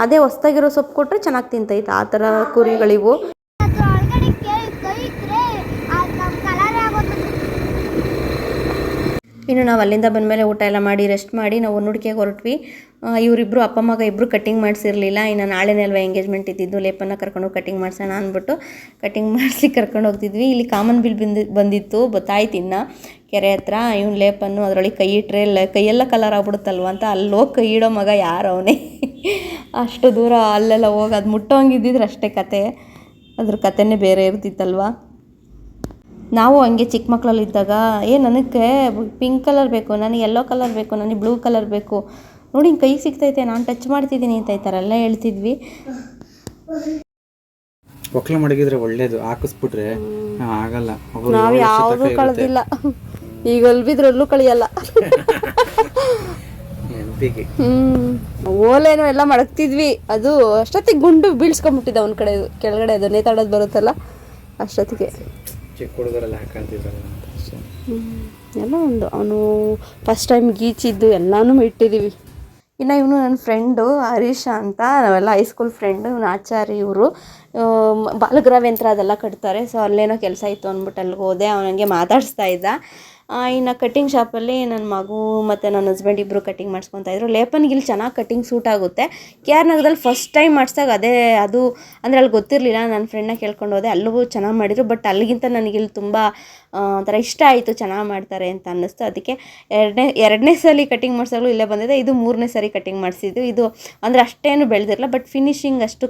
ಅದೇ ಹೊಸ್ದಾಗಿರೋ ಸೊಪ್ಪು ಕೊಟ್ಟರೆ ಚೆನ್ನಾಗಿ ತಿಂತೈತೆ. ಆ ಥರ ಕುರಿಗಳಿವು. ಇನ್ನು ನಾವು ಅಲ್ಲಿಂದ ಬಂದಮೇಲೆ ಊಟ ಎಲ್ಲ ಮಾಡಿ ರೆಸ್ಟ್ ಮಾಡಿ ನಾವು ಹೊನ್ನೂಡಿಕೆಗೆ ಹೊರಟ್ವಿ. ಇವರಿಬ್ಬರು ಅಪ್ಪ ಮಗ ಇಬ್ಬರು ಕಟ್ಟಿಂಗ್ ಮಾಡಿಸಿರಲಿಲ್ಲ. ಇನ್ನು ನಾಳೆನೇ ಅಲ್ವಾ ಎಂಗೇಜ್ಮೆಂಟ್ ಇದ್ದಿದ್ದು. ಲೇಪನ್ನ ಕರ್ಕೊಂಡು ಕಟ್ಟಿಂಗ್ ಮಾಡಿಸೋಣ ಅಂದ್ಬಿಟ್ಟು ಕಟ್ಟಿಂಗ್ ಮಾಡಿಸಿ ಕರ್ಕೊಂಡು ಹೋಗ್ತಿದ್ವಿ. ಇಲ್ಲಿ ಕಾಮನ್ ಬಿಲ್ ಬಂದಿತ್ತು, ಗೊತ್ತಾಯ್ತು ಇನ್ನು ಕೆರೆ ಹತ್ರ. ಇವ್ನು ಲೇಪನ್ನು ಅದರೊಳಗೆ ಕೈ ಇಟ್ಟರೆ ಕೈಯೆಲ್ಲ ಕಲರ್ ಆಗ್ಬಿಡುತ್ತಲ್ವ ಅಂತ ಅಲ್ಲಿ ಹೋಗಿ ಕೈ ಇಡೋ ಮಗ ಯಾರು ಅವನೇ. ಅಷ್ಟು ದೂರ ಅಲ್ಲೆಲ್ಲ ಹೋಗಿ ಅದು ಮುಟ್ಟೋಂಗಿದ್ದಿದ್ರೆ ಅಷ್ಟೇ ಕತೆ, ಅದ್ರ ಕತೆನೇ ಬೇರೆ ಇರ್ತಿತ್ತಲ್ವ. ನಾವು ಹಂಗೆ ಚಿಕ್ಕ ಮಕ್ಕಳಲ್ಲಿದ್ದಾಗ ನನಗೆ ಪಿಂಕ್ ಕಲರ್ ಬೇಕು, ನನಗೆ ಯೆಲ್ಲೋ ಕಲರ್ ಬೇಕು, ನನಗೆ ಬ್ಲೂ ಕಲರ್ ಬೇಕು, ನೋಡಿ ಹಿಂಗೆ ಕೈಗೆ ಸಿಗ್ತೈತೆ, ನಾನು ಟಚ್ ಮಾಡ್ತಿದ್ದೀನಿ ಅಂತ ಈ ಥರ ಎಲ್ಲ ಹೇಳ್ತಿದ್ವಿ. ಒಕ್ಲ ಮಡಗಿದ್ರೆ ಒಳ್ಳೇದು, ಹಾಕಿಸ್ಬಿಟ್ರೆ ಆಗಲ್ಲ. ನಾವು ಯಾವುದೂ ಕಳೆದಿಲ್ಲ, ಈಗ ಅಲ್ಬಿದ್ರಲ್ಲೂ ಕಳಿಯಲ್ಲ. ಓಲೇನೋ ಎಲ್ಲ ಮಡಗ್ತಿದ್ವಿ. ಅದು ಅಷ್ಟೊತ್ತಿಗೆ ಗುಂಡು ಬೀಳ್ಸ್ಕೊಂಬಿಟ್ಟಿದ್ದ ಒಂದು ಕಡೆ ಕೆಳಗಡೆ, ಅದು ನೇತಾಡೋದು ಬರುತ್ತಲ್ಲ ಅಷ್ಟೊತ್ತಿಗೆ. ಚಿಕ್ಕ ಹುಡುಗರೆಲ್ಲ ಹಾಕೊಳ್ತಿದ್ರಲ್ಲ ಎಲ್ಲ ಒಂದು ಅವನು ಫಸ್ಟ್ ಟೈಮ್ ಗೀಚಿದ್ದು ಎಲ್ಲನೂ ಇಟ್ಟಿದ್ದೀವಿ. ಇನ್ನು ಇವನು ನನ್ನ ಫ್ರೆಂಡು ಹರೀಶ ಅಂತ, ನಾವೆಲ್ಲ ಹೈಸ್ಕೂಲ್ ಫ್ರೆಂಡು. ಇವನು ಆಚಾರಿ. ಇವರು ಬಾಲಗೃಹ ಯಂತ್ರ ಅದೆಲ್ಲ ಕಟ್ತಾರೆ. ಸೊ ಅಲ್ಲೇನೋ ಕೆಲಸ ಇತ್ತು ಅಂದ್ಬಿಟ್ಟು ಅಲ್ಲಿಗೆ ಹೋದೆ. ಅವನಿಗೆ ಮಾತಾಡಿಸ್ತಾ ಇದ್ದ. ಇನ್ನು ಕಟ್ಟಿಂಗ್ ಶಾಪಲ್ಲಿ ನನ್ನ ಮಗು ಮತ್ತು ನನ್ನ ಹಸ್ಬೆಂಡ್ ಇಬ್ಬರು ಕಟ್ಟಿಂಗ್ ಮಾಡಿಸ್ಕೊತಾಯಿದ್ರು. ಲೇಪನ್ಗೆ ಇಲ್ಲಿ ಚೆನ್ನಾಗಿ ಕಟ್ಟಿಂಗ್ ಸೂಟ್ ಆಗುತ್ತೆ. ಕೆ ಆರ್ ನಗರದಲ್ಲಿ ಫಸ್ಟ್ ಟೈಮ್ ಮಾಡಿಸ್ದಾಗ ಅದು ಅಂದರೆ ಅಲ್ಲಿ ಗೊತ್ತಿರಲಿಲ್ಲ. ನನ್ನ ಫ್ರೆಂಡ್ನ ಕೇಳ್ಕೊಂಡು ಹೋದೆ, ಅಲ್ಲೂ ಚೆನ್ನಾಗಿ ಮಾಡಿದರು. ಬಟ್ ಅಲ್ಲಿಗಿಂತ ನನಗಿಲ್ಲಿ ತುಂಬ ಒಂಥರ ಇಷ್ಟ ಆಯಿತು, ಚೆನ್ನಾಗಿ ಮಾಡ್ತಾರೆ ಅಂತ ಅನ್ನಿಸ್ತು. ಅದಕ್ಕೆ ಎರಡನೇ ಸಲ ಕಟ್ಟಿಂಗ್ ಮಾಡಿಸಾಗಲೂ ಇಲ್ಲೇ ಬಂದಿದೆ. ಇದು 3ನೇ ಸರಿ ಕಟ್ಟಿಂಗ್ ಮಾಡಿಸಿದ್ದು. ಇದು ಅಂದರೆ ಅಷ್ಟೇನು ಬೆಳೆದಿರಲ್ಲ, ಬಟ್ ಫಿನಿಶಿಂಗ್ ಅಷ್ಟು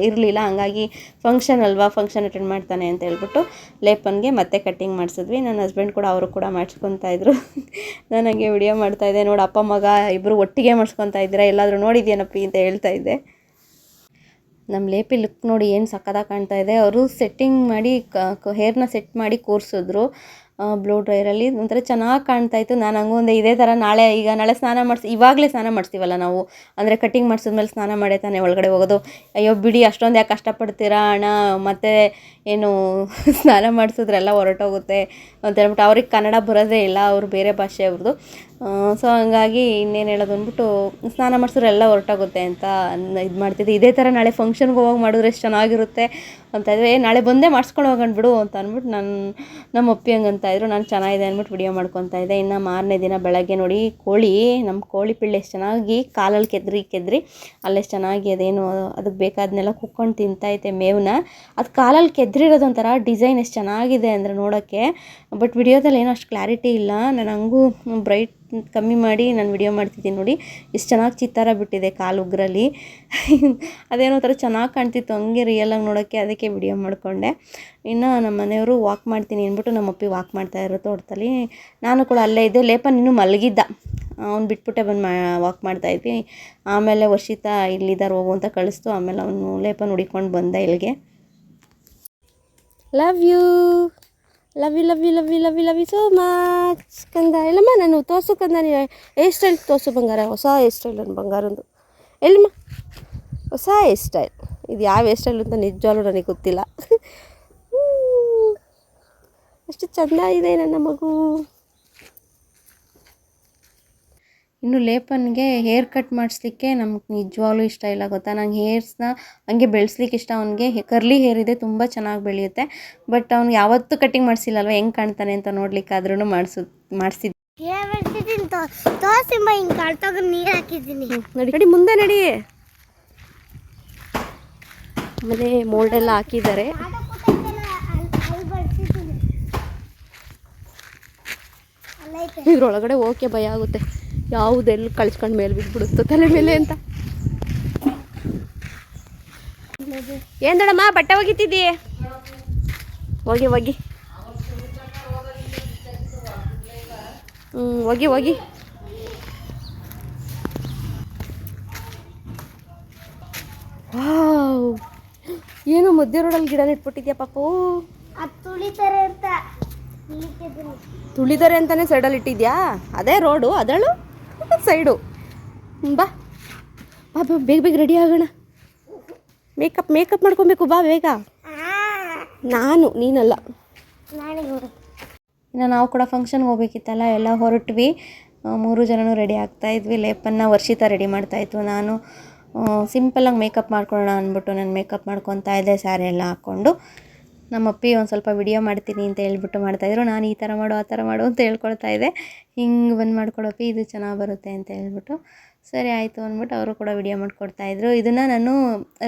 ಇರಲಿಲ್ಲ. ಹಂಗಾಗಿ ಫಂಕ್ಷನ್ ಅಲ್ವಾ, ಫಂಕ್ಷನ್ ಅಟೆಂಡ್ ಮಾಡ್ತಾನೆ ಅಂತ ಹೇಳ್ಬಿಟ್ಟು ಲೇಪನ್ಗೆ ಮತ್ತೆ ಕಟ್ಟಿಂಗ್ ಮಾಡಿಸಿದ್ವಿ. ನನ್ನ ಹಸ್ಬೆಂಡ್ ಕೂಡ ಅವರು ಕೂಡ ಮಾಡಿಸ್ಕೊತಾ ಇದ್ರು. ನನಗೆ ವಿಡಿಯೋ ಮಾಡ್ತಾಯಿದ್ದೆ, ನೋಡಿ ಅಪ್ಪ ಮಗ ಇಬ್ಬರು ಒಟ್ಟಿಗೆ ಮಾಡಿಸ್ಕೊತಾ ಇದ್ದೀರಾ, ಎಲ್ಲಾದರೂ ನೋಡಿದ್ಯೇನಪ್ಪಿ ಅಂತ ಹೇಳ್ತಾ ಇದ್ದೆ. ನಮ್ಮ ಲೇಪಿ ಲುಕ್ ನೋಡಿ ಏನು ಸಕ್ಕತ್ತಾಗಿ ಕಾಣ್ತಾ ಇದೆ. ಅವರು ಸೆಟ್ಟಿಂಗ್ ಮಾಡಿ ಹೇರ್ನ ಸೆಟ್ ಮಾಡಿ ಕೂರಿಸಿದ್ರು ಬ್ಲೋ ಡ್ರೈರಲ್ಲಿ. ಒಂಥರ ಚೆನ್ನಾಗಿ ಕಾಣ್ತಾಯಿತ್ತು. ನಾನು ಹಂಗೊಂದೆ ಇದೇ ಥರ ನಾಳೆ ಸ್ನಾನ ಇವಾಗಲೇ ಸ್ನಾನ ಮಾಡಿಸ್ತೀವಲ್ಲ ನಾವು, ಅಂದರೆ ಕಟ್ಟಿಂಗ್ ಮಾಡಿಸಿದ್ಮೇಲೆ ಸ್ನಾನ ಮಾಡೇ ತಾನೇ ಒಳಗಡೆ ಹೋಗೋದು. ಅಯ್ಯೋ ಬಿಡಿ, ಅಷ್ಟೊಂದು ಯಾಕೆ ಕಷ್ಟಪಡ್ತೀರಾ ಅಣ್ಣ, ಮತ್ತು ಏನು ಸ್ನಾನ ಮಾಡಿಸಿದ್ರೆಲ್ಲ ಹೊರಟೋಗುತ್ತೆ ಅಂತ ಹೇಳ್ಬಿಟ್ಟು. ಅವ್ರಿಗೆ ಕನ್ನಡ ಬರೋದೇ ಇಲ್ಲ, ಅವರು ಬೇರೆ ಭಾಷೆ ಅವ್ರದ್ದು. ಸೊ ಹಂಗಾಗಿ ಇನ್ನೇನು ಹೇಳೋದು ಅಂದ್ಬಿಟ್ಟು ಸ್ನಾನ ಮಾಡಿಸಿದ್ರೆ ಎಲ್ಲ ಹೊರಟೋಗುತ್ತೆ ಅಂತ ಇದು ಮಾಡ್ತಿದ್ದೆ. ಇದೇ ಥರ ನಾಳೆ ಫಂಕ್ಷನ್ಗೆ ಹೋಗಿ ಮಾಡಿದ್ರೆ ಎಷ್ಟು ಚೆನ್ನಾಗಿರುತ್ತೆ ಅಂತ ಇದ್ದರೆ, ನಾಳೆ ಬಂದೇ ಮಾಡಿಸ್ಕೊಂಡು ಹೋಗೋಣ ಬಿಡು ಅಂತ ಅಂದ್ಬಿಟ್ಟು ನಮ್ಮ ಅಪ್ಪಿ ಹಂಗಂತಾಯಿದ್ರು. ನಾನು ಚೆನ್ನಾಗಿದೆ ಅಂದ್ಬಿಟ್ಟು ವಿಡಿಯೋ ಮಾಡ್ಕೊತಾ ಇದ್ದೆ. ಇನ್ನು ಮಾರನೇ ದಿನ ಬೆಳಗ್ಗೆ ನೋಡಿ ನಮ್ಮ ಕೋಳಿ ಪಿಳ್ಳೆ ಎಷ್ಟು ಚೆನ್ನಾಗಿ ಕಾಲಲ್ಲಿ ಕೆದ್ರಿ ಅಲ್ಲೆಷ್ಟು ಚೆನ್ನಾಗಿ ಅದೇನು ಅದಕ್ಕೆ ಬೇಕಾದನ್ನೆಲ್ಲ ಕುಕ್ಕೊಂಡು ತಿಂತೈತೆ ಮೇವನ್ನ. ಅದು ಕಾಲಲ್ಲಿ ಕೆದ್ರಿರೋದು ಒಂಥರ ಡಿಸೈನ್ ಎಷ್ಟು ಚೆನ್ನಾಗಿದೆ ಅಂದರೆ ನೋಡೋಕ್ಕೆ. ಬಟ್ ವಿಡಿಯೋದಲ್ಲಿ ಏನೋ ಅಷ್ಟು ಕ್ಲಾರಿಟಿ ಇಲ್ಲ. ನಾನು ಹಂಗೂ ಬ್ರೈಟ್ ಕಮ್ಮಿ ಮಾಡಿ ನಾನು ವಿಡಿಯೋ ಮಾಡ್ತಿದ್ದೀನಿ ನೋಡಿ, ಎಷ್ಟು ಚೆನ್ನಾಗಿ ಚಿತ್ತಾರ ಬಿಟ್ಟಿದೆ ಕಾಲು ಉಗ್ರಲ್ಲಿ. ಅದೇನೋ ಥರ ಚೆನ್ನಾಗಿ ಕಾಣ್ತಿತ್ತು ಹಂಗೆ ರಿಯಲಾಗಿ ನೋಡೋಕ್ಕೆ, ಅದಕ್ಕೆ ವಿಡಿಯೋ ಮಾಡಿಕೊಂಡೆ. ಇನ್ನು ನಮ್ಮ ಮನೆಯವರು ವಾಕ್ ಮಾಡ್ತೀನಿ ಅಂದ್ಬಿಟ್ಟು ನಮ್ಮ ಅಪ್ಪಿ ವಾಕ್ ಮಾಡ್ತಾಯಿರೋ ತೋಟದಲ್ಲಿ. ನಾನು ಕೂಡ ಅಲ್ಲೇ ಇದ್ದೆ. ಲೇಪನ್ ಇನ್ನೂ ಮಲಗಿದ್ದ, ಅವ್ನು ಬಿಟ್ಬಿಟ್ಟೆ ಬಂದು ವಾಕ್ ಮಾಡ್ತಾಯಿದ್ವಿ. ಆಮೇಲೆ ವರ್ಷಿತಾ ಇಲ್ಲಿದ್ದಾರೆ ಹೋಗು ಅಂತ ಕಳಿಸ್ತು. ಆಮೇಲೆ ಅವನು ಲೇಪನ್ ಹುಡಿಕೊಂಡು ಬಂದ ಇಲ್ಲಿಗೆ. Love you love you love you love you love you love you so much ಕಂದ. ಎಲ್ಲಮ್ಮ ನಾನು ತೋರ್ಸು ಕಂದ, ನೀವು ಹೇರ್ ಸ್ಟೈಲ್ ತೋರಿಸು ಬಂಗಾರ. ಹೊಸ ಹೇರ್ ಸ್ಟೈಲ್ ನನ್ನ ಬಂಗಾರಂದು. ಎಲ್ಲಿಮ್ಮ ಹೊಸ ಹೇರ್ ಸ್ಟೈಲ್. ಇದು ಯಾವ ಹೇರ್ ಸ್ಟೈಲ್ ಅಂತ ನಿಜವಾಗ್ಲೂ ನನಗೆ ಗೊತ್ತಿಲ್ಲ. ಅಷ್ಟು ಚೆಂದ ಇದೆ ನನ್ನ ಮಗು. ಇನ್ನು ಲೇಪನ್ಗೆ ಹೇರ್ ಕಟ್ ಮಾಡಿಸ್ಲಿಕ್ಕೆ ನಮ್ಗೆ ನಿಜವಾಗ್ಲೂ ಇಷ್ಟ ಇಲ್ಲ ಗೊತ್ತಾ. ನಂಗೆ ಹೇರ್ಸ್ನ ಹಂಗೆ ಬೆಳೆಸ್ಲಿಕ್ಕೆ ಇಷ್ಟ. ಅವ್ನಿಗೆ ಕರ್ಲಿ ಹೇರ್ ಇದೆ, ತುಂಬ ಚೆನ್ನಾಗಿ ಬೆಳೆಯುತ್ತೆ. ಬಟ್ ಅವ್ನು ಯಾವತ್ತೂ ಕಟ್ಟಿಂಗ್ ಮಾಡಿಸಿಲ್ಲ ಅಲ್ವ, ಹೆಂಗೆ ಕಾಣ್ತಾನೆ ಅಂತ ನೋಡ್ಲಿಕ್ಕಾದ್ರೂ ಮಾಡಿಸಿದ್ದು. ನೀರು ಹಾಕಿದ್ದೀನಿ. ನಡಿ ನಡಿ ಮುಂದೆ ನಡಿ. ಆಮೇಲೆ ಮೋಲ್ಡೆಲ್ಲ ಹಾಕಿದ್ದಾರೆ. ಇದ್ರೊಳಗಡೆ ಓಕೆ ಭಯ ಆಗುತ್ತೆ, ಯಾವುದೆಲ್ಲ ಕಳ್ಸ್ಕೊಂಡು ಮೇಲೆ ಬಿದ್ದುಬಿಡುತ್ತೋ ತಲೆ ಮೇಲೆ ಅಂತ. ಏನು ದೊಡಮ್ಮ ಬಟ್ಟೆ ಒಗಿತಿದ್ದಿ? ಹೋಗಿ ಹೋಗಿ ಹೋಗಿ ಹೋಗಿ. ವಾವ್, ಏನು ಮಧ್ಯ ರೋಡಲ್ಲಿ ಗಿಡ ನೆಟ್ಬಿಟ್ಟಿದ್ಯಾ ಪಾಪು? ತುಳಿದಾರೆ ಅಂತಾನೆ ಸೈಡಲ್ಲಿ ಇಟ್ಟಿದ್ಯಾ? ಅದೇ ರೋಡು, ಅದಳು ಸೈಡು. ಬಾ ಬಾ ಬಾ, ಬೇಗ ಬೇಗ ರೆಡಿ ಆಗೋಣ. ಮೇಕಪ್ ಮಾಡ್ಕೊಬೇಕು, ಬಾ ಬೇಗ. ನೀನಲ್ಲ. ಇನ್ನು ನಾವು ಕೂಡ ಫಂಕ್ಷನ್ಗೆ ಹೋಗ್ಬೇಕಿತ್ತಲ್ಲ, ಎಲ್ಲ ಹೊರಟ್ವಿ. 3 ಜನನೂ ರೆಡಿ ಆಗ್ತಾಯಿದ್ವಿ. ಲೇಪನ್ನ ವರ್ಷಿತ ರೆಡಿ ಮಾಡ್ತಾಯಿತ್ತು. ನಾನು ಸಿಂಪಲಾಗಿ ಮೇಕಪ್ ಮಾಡ್ಕೊಳ್ಳೋಣ ಅಂದ್ಬಿಟ್ಟು ನಾನು ಮೇಕಪ್ ಮಾಡ್ಕೊತಾ ಇದ್ದೆ, ಸ್ಯಾರಿ ಎಲ್ಲ ಹಾಕ್ಕೊಂಡು. ನಮ್ಮ ಅಪ್ಪಿ ಒಂದು ಸ್ವಲ್ಪ ವಿಡಿಯೋ ಮಾಡ್ತೀನಿ ಅಂತ ಹೇಳ್ಬಿಟ್ಟು ಮಾಡ್ತಾಯಿದ್ರು. ನಾನು ಈ ಥರ ಮಾಡು ಆ ಥರ ಮಾಡು ಅಂತ ಹೇಳ್ಕೊಳ್ತಾ ಇದ್ದೆ. ಹಿಂಗೆ ಬಂದು ಮಾಡ್ಕೊಡಪ್ಪಿ, ಇದು ಚೆನ್ನಾಗಿ ಬರುತ್ತೆ ಅಂತ ಹೇಳ್ಬಿಟ್ಟು. ಸರಿ ಆಯಿತು ಅಂದ್ಬಿಟ್ಟು ಅವರು ಕೂಡ ವಿಡಿಯೋ ಮಾಡಿಕೊಡ್ತಾಯಿದ್ರು. ಇದನ್ನು ನಾನು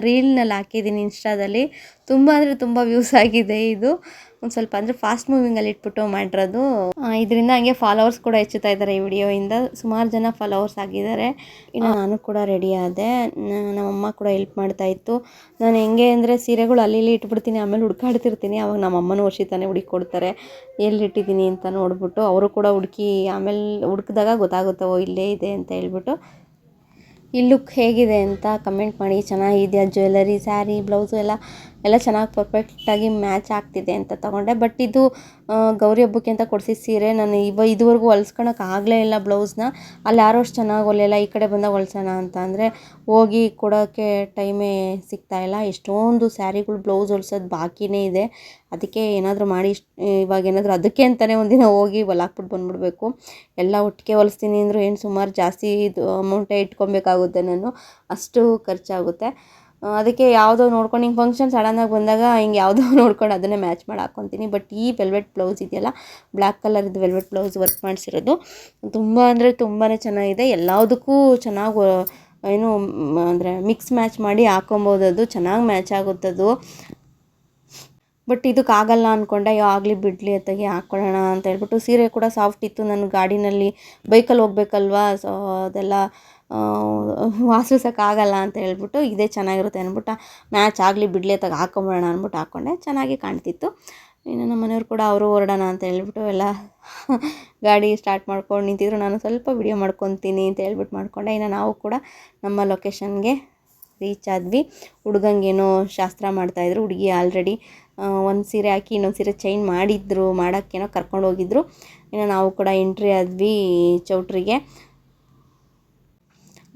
ರೀಲ್ನಲ್ಲಿ ಹಾಕಿದ್ದೀನಿ ಇನ್ಸ್ಟಾದಲ್ಲಿ. ತುಂಬ ಅಂದರೆ ತುಂಬ ವ್ಯೂಸ್ ಆಗಿದೆ ಇದು. ಒಂದು ಸ್ವಲ್ಪ ಅಂದರೆ ಫಾಸ್ಟ್ ಮೂವಿಂಗಲ್ಲಿ ಇಟ್ಬಿಟ್ಟು ಮಾಡಿರೋದು. ಇದರಿಂದ ಹಂಗೆ ಫಾಲೋವರ್ಸ್ ಕೂಡ ಹೆಚ್ಚುತ್ತಾ ಇದ್ದಾರೆ ಈ ವಿಡಿಯೋಯಿಂದ. ಸುಮಾರು ಜನ ಫಾಲೋವರ್ಸ್ ಆಗಿದ್ದಾರೆ. ಇನ್ನು ನಾನು ಕೂಡ ರೆಡಿ ಆದೆ. ನಮ್ಮಮ್ಮ ಕೂಡ ಹೆಲ್ಪ್ ಮಾಡ್ತಾಯಿತ್ತು. ನಾನು ಹೆಂಗೆ ಅಂದರೆ ಸೀರೆಗಳು ಅಲ್ಲಿ ಇಲ್ಲಿ ಇಟ್ಬಿಡ್ತೀನಿ, ಆಮೇಲೆ ಹುಡ್ಕಾಡ್ತಿರ್ತೀನಿ. ಅವಾಗ ನಮ್ಮಮ್ಮನೂ ವರ್ಷಿತಾನೆ ಹುಡುಕೊಡ್ತಾರೆ ಎಲ್ಲಿಟ್ಟಿದ್ದೀನಿ ಅಂತ ನೋಡ್ಬಿಟ್ಟು. ಅವರು ಕೂಡ ಹುಡುಕಿ ಆಮೇಲೆ ಹುಡುಕಿದಾಗ ಗೊತ್ತಾಗುತ್ತೋ ಇಲ್ಲೇ ಇದೆ ಅಂತ ಹೇಳ್ಬಿಟ್ಟು. ಈ ಲುಕ್ ಹೇಗಿದೆ ಅಂತ ಕಮೆಂಟ್ ಮಾಡಿ. ಚೆನ್ನಾಗಿದೆಯಾ? ಜ್ಯುವೆಲರಿ, ಸ್ಯಾರಿ, ಬ್ಲೌಸು ಎಲ್ಲ ಚೆನ್ನಾಗಿ ಪರ್ಫೆಕ್ಟಾಗಿ ಮ್ಯಾಚ್ ಆಗ್ತಿದೆ ಅಂತ ತೊಗೊಂಡೆ. ಬಟ್ ಇದು ಗೌರಿ ಹಬ್ಬಕ್ಕೆ ಅಂತ ಕೊಡಿಸಿದ ಸೀರೆ. ನಾನು ಇದುವರೆಗೂ ಹೊಲ್ಸ್ಕೊಳಕ್ಕೆ ಆಗಲೇ ಇಲ್ಲ ಬ್ಲೌಸ್ನ. ಅಲ್ಲಿ ಯಾರೋ ಅಷ್ಟು ಚೆನ್ನಾಗಿ ಹೊಲಿಯಲ್ಲ, ಈ ಕಡೆ ಬಂದಾಗ ಹೊಲ್ಸೋಣ ಅಂತ ಅಂದರೆ ಹೋಗಿ ಕೊಡೋಕ್ಕೆ ಟೈಮೇ ಸಿಗ್ತಾಯಿಲ್ಲ. ಎಷ್ಟೊಂದು ಸ್ಯಾರಿಗಳು ಬ್ಲೌಸ್ ಹೊಲ್ಸೋದು ಬಾಕಿನೇ ಇದೆ. ಅದಕ್ಕೆ ಏನಾದರೂ ಮಾಡಿ ಇವಾಗ ಏನಾದರೂ ಅದಕ್ಕೆ ಅಂತಲೇ ಒಂದಿನ ಹೋಗಿ ಹೊಲಾಕ್ಬಿಟ್ಟು ಬಂದುಬಿಡ್ಬೇಕು. ಎಲ್ಲ ಒಟ್ಟಿಗೆ ಹೊಲಿಸ್ತೀನಿ ಅಂದರೂ ಏನು ಸುಮಾರು ಜಾಸ್ತಿ ಇದು ಅಮೌಂಟೇ ಇಟ್ಕೊಬೇಕಾಗುತ್ತೆ ನಾನು, ಅಷ್ಟು ಖರ್ಚಾಗುತ್ತೆ. ಅದಕ್ಕೆ ಯಾವುದೋ ನೋಡ್ಕೊಂಡು ಹಿಂಗೆ ಫಂಕ್ಷನ್ ಸಡನ್ನಾಗಿ ಬಂದಾಗ ಹಿಂಗೆ ಯಾವುದೋ ನೋಡ್ಕೊಂಡು ಅದನ್ನೇ ಮ್ಯಾಚ್ ಮಾಡಿ ಹಾಕ್ಕೊತೀನಿ. ಬಟ್ ಈ ವೆಲ್ವೆಟ್ ಬ್ಲೌಸ್ ಇದೆಯಲ್ಲ, ಬ್ಲ್ಯಾಕ್ ಕಲರ್ದು ವೆಲ್ವೆಟ್ ಬ್ಲೌಸ್ ವರ್ಕ್ ಮಾಡಿಸಿರೋದು ತುಂಬ ಅಂದರೆ ತುಂಬಾ ಚೆನ್ನಾಗಿದೆ. ಎಲ್ಲದಕ್ಕೂ ಚೆನ್ನಾಗಿ ಏನು ಅಂದರೆ ಮಿಕ್ಸ್ ಮ್ಯಾಚ್ ಮಾಡಿ ಹಾಕೊಬೋದು. ಅದು ಚೆನ್ನಾಗಿ ಮ್ಯಾಚ್ ಆಗುತ್ತದು. ಬಟ್ ಇದಕ್ಕಾಗಲ್ಲ ಅಂದ್ಕೊಂಡೆ, ಆಗಲಿ ಬಿಡಲಿ ಅತ್ತಾಗಿ ಹಾಕ್ಕೊಳ್ಳೋಣ ಅಂತ ಹೇಳ್ಬಿಟ್ಟು. ಸೀರೆ ಕೂಡ ಸಾಫ್ಟ್ ಇತ್ತು. ನಾನು ಗಾಡಿನಲ್ಲಿ ಬೈಕಲ್ಲಿ ಹೋಗ್ಬೇಕಲ್ವಾ, ಸೊ ಅದೆಲ್ಲ ವಾಸಿಸೋಕ್ಕಾಗಲ್ಲ ಅಂತ ಹೇಳ್ಬಿಟ್ಟು ಇದೇ ಚೆನ್ನಾಗಿರುತ್ತೆ ಅಂದ್ಬಿಟ್ಟು ಮ್ಯಾಚ್ ಆಗಲಿ ಬಿಡಲಿ ಅತ್ತಾಗ ಹಾಕೊಂಬಿಡೋಣ ಅಂದ್ಬಿಟ್ಟು ಹಾಕ್ಕೊಂಡೆ. ಚೆನ್ನಾಗಿ ಕಾಣ್ತಿತ್ತು. ಇನ್ನು ನಮ್ಮ ಮನೆಯವ್ರು ಕೂಡ ಅವರು ಹೊರಡೋಣ ಅಂತ ಹೇಳ್ಬಿಟ್ಟು ಎಲ್ಲ ಗಾಡಿ ಸ್ಟಾರ್ಟ್ ಮಾಡ್ಕೊಂಡು ನಿಂತಿದ್ರು. ನಾನು ಸ್ವಲ್ಪ ವಿಡಿಯೋ ಮಾಡ್ಕೊತೀನಿ ಅಂತ ಹೇಳ್ಬಿಟ್ಟು ಮಾಡಿಕೊಂಡೆ. ಇನ್ನು ನಾವು ಕೂಡ ನಮ್ಮ ಲೊಕೇಶನ್ಗೆ ರೀಚ್ ಆದ್ವಿ. ಹುಡುಗಂಗೇನೋ ಶಾಸ್ತ್ರ ಮಾಡ್ತಾಯಿದ್ರು. ಹುಡುಗಿ ಆಲ್ರೆಡಿ ಒಂದು ಸೀರೆ ಹಾಕಿ ಇನ್ನೊಂದು ಸೀರೆ ಚೇಂಜ್ ಮಾಡೋಕ್ಕೇನೋ ಕರ್ಕೊಂಡು ಹೋಗಿದ್ರು. ಇನ್ನು ನಾವು ಕೂಡ ಎಂಟ್ರಿ ಆದ್ವಿ ಚೌಟ್ರಿಗೆ.